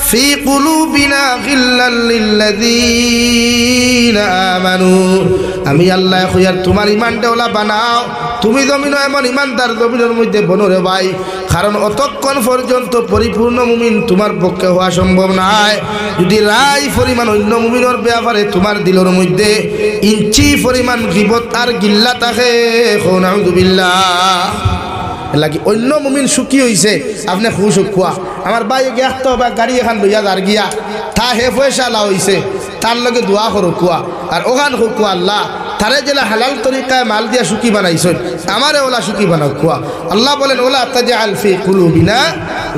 ফি কুলুবিনা গিল্লাল লিল্লাযীনা আমানু। আমি আল্লাহ কইয়ার তোমার ঈমানটা ওলা বানাও, তুমি জমিন এমন ঈমানদার জমিনের মধ্যে বনরে ভাই, কারণ অতক্ষণ পর্যন্ত পরিপূর্ণ মুমিন তোমার পক্ষে হওয়া সম্ভব নয় যদি রাই পরিমাণ অন্য মুমিনের ব্যাপারে তোমার দিলের মধ্যে ইঞ্চি পরিমাণ গীবত আর গিল্লা থাকে। নাউযুবিল্লাহ। লাগি অন্য মুমিন সুখী হইছে, আপনি খুশ খুয়া। আমার ভাই গেতো বা গাড়ি এখান লইয়া যার গিয়া তা হে পয়সা লা হইছে, তার লগে দোয়া করো কুয়া, আর ওখান খুয়া আল্লাহ তারে জেলা হালাল তরিকায় মাল দিয়া সুখী বানাইছেন, আমারে ওলা সুখী বানাও কুয়া। আল্লাহ বলেন ওলা তাজআল ফি কুলুবিনা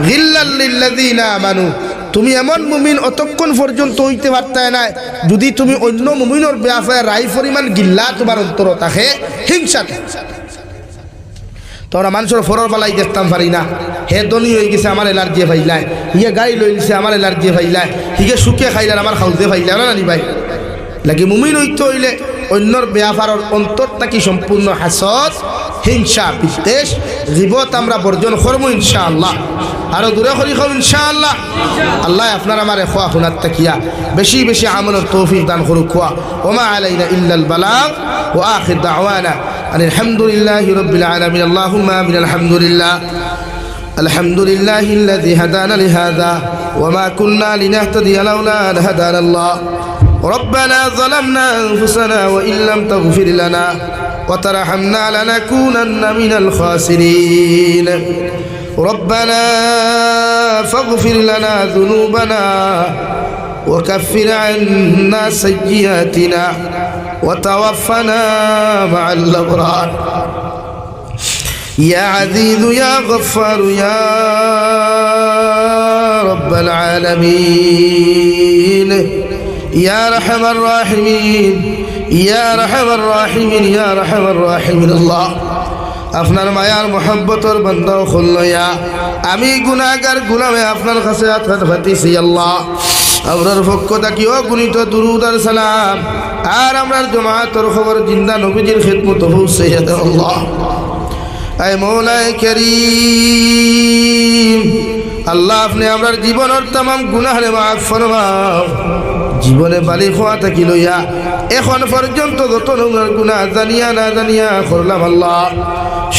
গিল্লাল লিল্লাযীনা আমানু। তুমি এমন মুমিন অতক্ষণ পর্যন্ত হইতে পারতাই না যদি তুমি অন্য মুমিনের ব্যাপারে রাই পরিমাণ গিল্লা তোমার অন্তর থাকে, হিংসা। তোরা মানুষের ফরর বালাই দেখতাম পারি না, হে ধনী হয়ে গেছে আমার এলার্জি ফাইলায়, হিগে গাড়ি লই গেছে আমার এলার্জি ফাইলায়, হিগে শুকে খাইলার আমার খাউতে ফাইলায় না নি ভাই। লাগে মুমিন হইতে হইলে অন্যর ব্যাপারের অন্তর থাকি সম্পূর্ণ হাসদ, হিংসা, বিদ্বেষ, গীবত আমরা বর্জন করবো ইনশাআল্লাহ, আরো দূরে করি খাও ইনশাআল্লাহ। আল্লাহ আপনার আমার খোয়া খুনার তাকিয়া বেশি বেশি আমলের তৌফিক দান করুক। খোয়া ওমা আলাইনা ইল্লাল বালাগ ওয়া আখির দাওয়ানা আলহামদুলিল্লাহি রাব্বিল আলামিন। আল্লাহুম্মা আমিন। আলহামদুলিল্লাহ আলহামদুলিল্লাহিল্লাযী হাদানা লিহাযা ওয়া মা কুন্না লিনাহতাদিয়া লাউলা আন হাদানা আল্লাহ। ربنا ظلمنا أنفسنا وإن لم تغفر لنا وترحمنا لنكونن من الخاسرين. ربنا فاغفر لنا ذنوبنا وكفر عنا سيئاتنا وتوفنا مع الأبرار. يا عزيز يا غفار يا رب العالمين يا رحم الراحمين يا رحم الراحمين يا رحم الراحمين. الله আপনার মায়ার মোহাব্বতর বান্দা খুললয়া আমি গুনাহগার গোলামে আপনার কাছে হাত পাতিছি। আল্লাহ আমরার পক্ষ থেকে অগণিত দুরূদ আর সালাম আর আমরার জামাতের খবর জিন্দা নবীজির খিদমত পৌঁছাইয়া দাও। আল্লাহ আয় মওলাই করিম, আল্লাহ আপনি আমরার জীবনের तमाम গুনাহরে মাফ ফরমাও। জীবনে বালি খোয়া থাকি লইয়া এখন পর্যন্ত যত গুনাহ জানিয়া না জানিয়া করলাম, আল্লাহ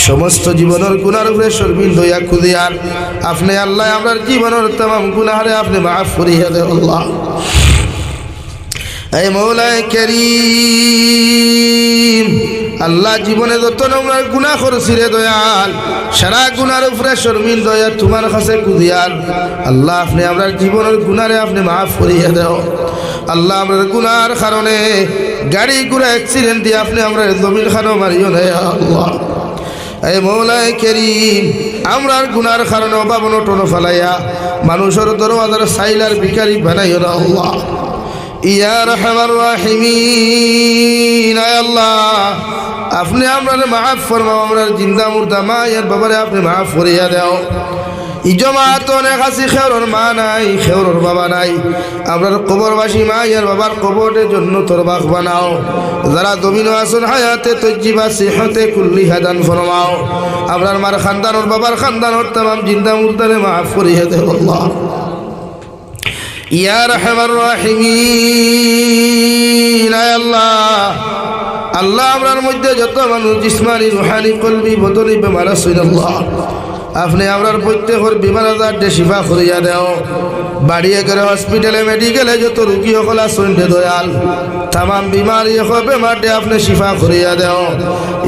সমস্ত জীবনের গুনার উপরে শর্মিন্দ হইয়া খুদিয়ার আপনি আল্লাহ আমরার জীবনের तमाम গুনাহরে আপনি মাফ করিয়া দেন। আল্লাহ এই মওলাই করিম, আল্লাহ জীবনে যত আমরা গুনাহ করছি রে দয়াল, সারা গুনার উপরে শর্মিন্দ হইয়া তোমার কাছে খুদিয়ার আল্লাহ আপনি আমরার জীবনের গুনারে আপনি মাফ করিয়া দাও। আল্লাহ আমরা গুনার কারণে গাড়ি ঘোড়া অ্যাক্সিডেন্ট দিয়ে আপনি আমরা জমিন খানো মারিও না। আল্লাহ এই মওলাই করিম, আমরার গুনার কারণে অভাব অনটন ফেলাইয়া মানুষের দরওয়াজার সাইলার ভিখারি বানাইও না। আল্লাহ ইয়া রাহমার রাহিমিন, আল্লাহ আপনি আমরা মাফ ফরমাও। আমরা জিন্দা মুর্দা মায়ের বাবারে আপনি মাফ করিয়া দাও। ই জমাত অনেক আছি খেওর মা নাই, খেওর বাবা নাই, আপনার কবরবাসী মায়ের বাবার কবরের জন্য তোর বাগ বানাও। যারা জমিন আসুন হায়াতে তজ্জিবা সিহতে কুল্লি হাদান ফরমাও। আপনার মার খানদানোর বাবার খানদানোর तमाम জিন্দা মুর্দারে মাফ করিয়া দাও। আল্লাহ ইয়া রাহমার রাহিমিন, আল্লাহ আল্লাহ আমরার মধ্যে যত মানুষ জিসমানি রুহানি কলবি বদনি বেমার আছেন আল্লাহ আপনি আমরার প্রত্যেকের বিমার আজার শিফা করিয়া দেও বাড়িয়ে করে হসপিটালে মেডিকেলে যত রুগী সকল আছেন দয়াল তাম বিমারি বেমারটে আপনি শিফা করিয়া দেও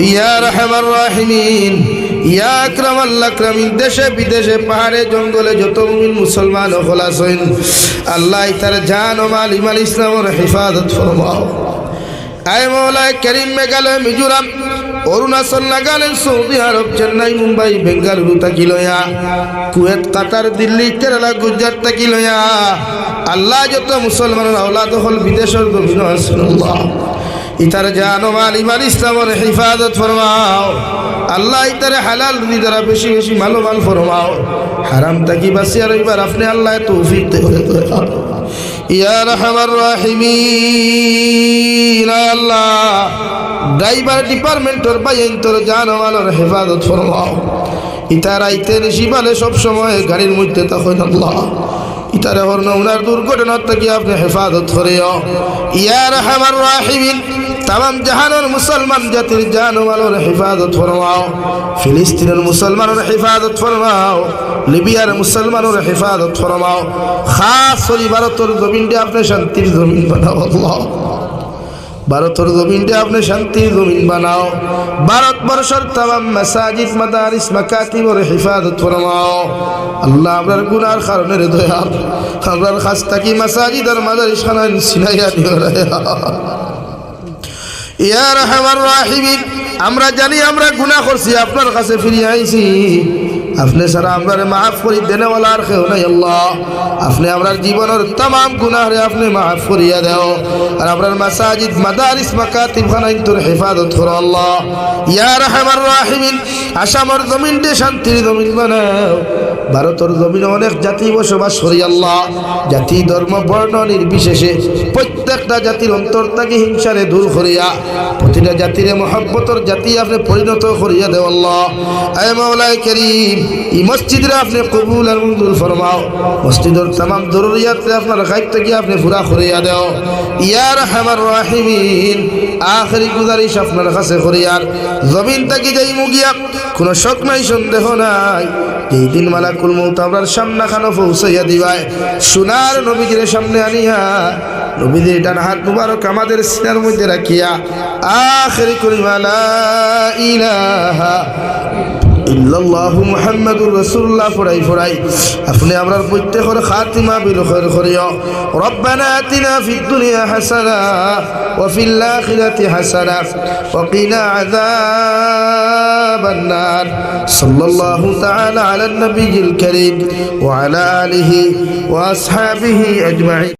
ইয়া রাহমার রাহিমিন ইয়া আকরামাল আকরামিন দেশে বিদেশে পাহাড়ে জঙ্গলে যত মুমিন মুসলমান সকল আছেন আল্লাহ তার জান ও মাল ইমান ইসলামের হেফাজত ফরমাও আয় মৌলা করিম মেঘালয় মিজোরাম অরুণাচল নাগাল্যান্ড সৌদি আরব চেন্নাই মুম্বাই বেঙ্গালুরু থাকি লয়া কুয়েত কাতার দিল্লি কেরালা গুজরাট থাকি লয়া আল্লাহ যত মুসলমানের আওলাদ হল বিদেশের জমিন আছেন আল্লাহ ইতার জান ও মাল ইমান ইসলামের হেফাজত ফরমাও আল্লাহ ইতার হালাল রুজি দ্বারা বেশি বেশি মাল ফরমাও হারাম থাকি বাঁচিয়া রইবার আপনি আল্লাহ তৌফিক দেন ইয়া রাহমার রাহিমিন আল্লাহ ড্রাইভার ডিপার্টমেন্টর বাইন্তর জানমালের হেফাজত ফরমাও ইতার আইতে নিশিবালে সব সময় গাড়ির মধ্যে তখন আল্লাহ ইতারে হরনা উনার দুর্ঘটনার থেকে আপনি হেফাজত করিও ইয়া রাহমার রাহিমিন তাম জাহানের মুসলমান জাতির জানমালের হেফাজত ফরমাও ফিলিস্তিনের মুসলমানের হেফাজত ফরমাও লিবিয়ার মুসলমানের হেফাজত ফরমাও খাস করে ভারতের জমিনটা আপনি শান্তির জমিন বানাও আল্লাহ ভারতের জমিনটা আপনি শান্তির জমিন বানাও ভারতবর্ষের তাম মাসাজিদ মাদারিস মাকাতিবের হেফাজত ফরমাও আল্লাহ আমরার গুনার কারণে দয়াল আমরার খাস থাকি মাসাজিদ আর মাদারিস খানায় সিনাইয়া দিও ইয়া রাহমার রাহিমিন আমরা জানি আমরা গুনাহ করছি আপনার কাছে ফিরে আইছি আপনি সারা আমরারে মাফ করে দেনেওয়ালা আর কেউ নাই আল্লাহ আপনি আমরার জীবনের तमाम গুনাহরে আপনি মাফ করিয়া দাও আর আমরার মাসাজিদ মাদারিস মাকাতিব খানায় তোর হেফাজত করো আল্লাহ ইয়া রাহমার রাহিমিন আসামের জমিনতে শান্তির জমিন বানাও ভারতের জমিনে অনেক জাতি বসবাস করি আল্লাহ জাতি ধর্ম বর্ণ নির্বিশেষে প্রত্যেকটা জাতির অন্তর থেকে হিংসারে দূর করিয়া প্রতিটা জাতিরে মহব্বতর জাতি আপনি পরিণত করিয়া দেও আল্লাহ আয় মাওলা করিম এই মসজিদরে আপনি কবুল আর মঞ্জুর ফরমাও মসজিদের तमाम জরুরিয়াতে আপনার গায়ব থেকে আপনি পুরা করিয়া দাও ইয়া রাহমার রাহিমিন আখেরি গুজারিশ আপনার কাছে করিয়ার জমিন থেকে যাই মুগিয়া কোনো শক নাই সন্দেহ নাই এই দিন মালাকুল মউত আমরার সামনে খানো পৌঁছাইয়া দিবাই সোনার নবীজির সামনে আনিয়া নবীজির ডান হাত মুবারক আমাদের সিনার মধ্যে রাখিয়া আখেরি কলিমা লা ইলাহা ইল্লাল্লাহু মুহাম্মাদুর রাসূলুল্লাহ ফরাই আপনি আমরার প্রত্যেকের খাতিমা বিল খায়র করিও রব্বানা আতিনা ফিদ দুনিয়া হাসানা ওয়া ফিল আখিরাতি হাসানা ওয়া কিনা আযাবান নার সাল্লাল্লাহু তাআলা আলা নবিয়িল কারীম ওয়া আলা আলিহি ওয়া আসহাবিহি আজমাইন।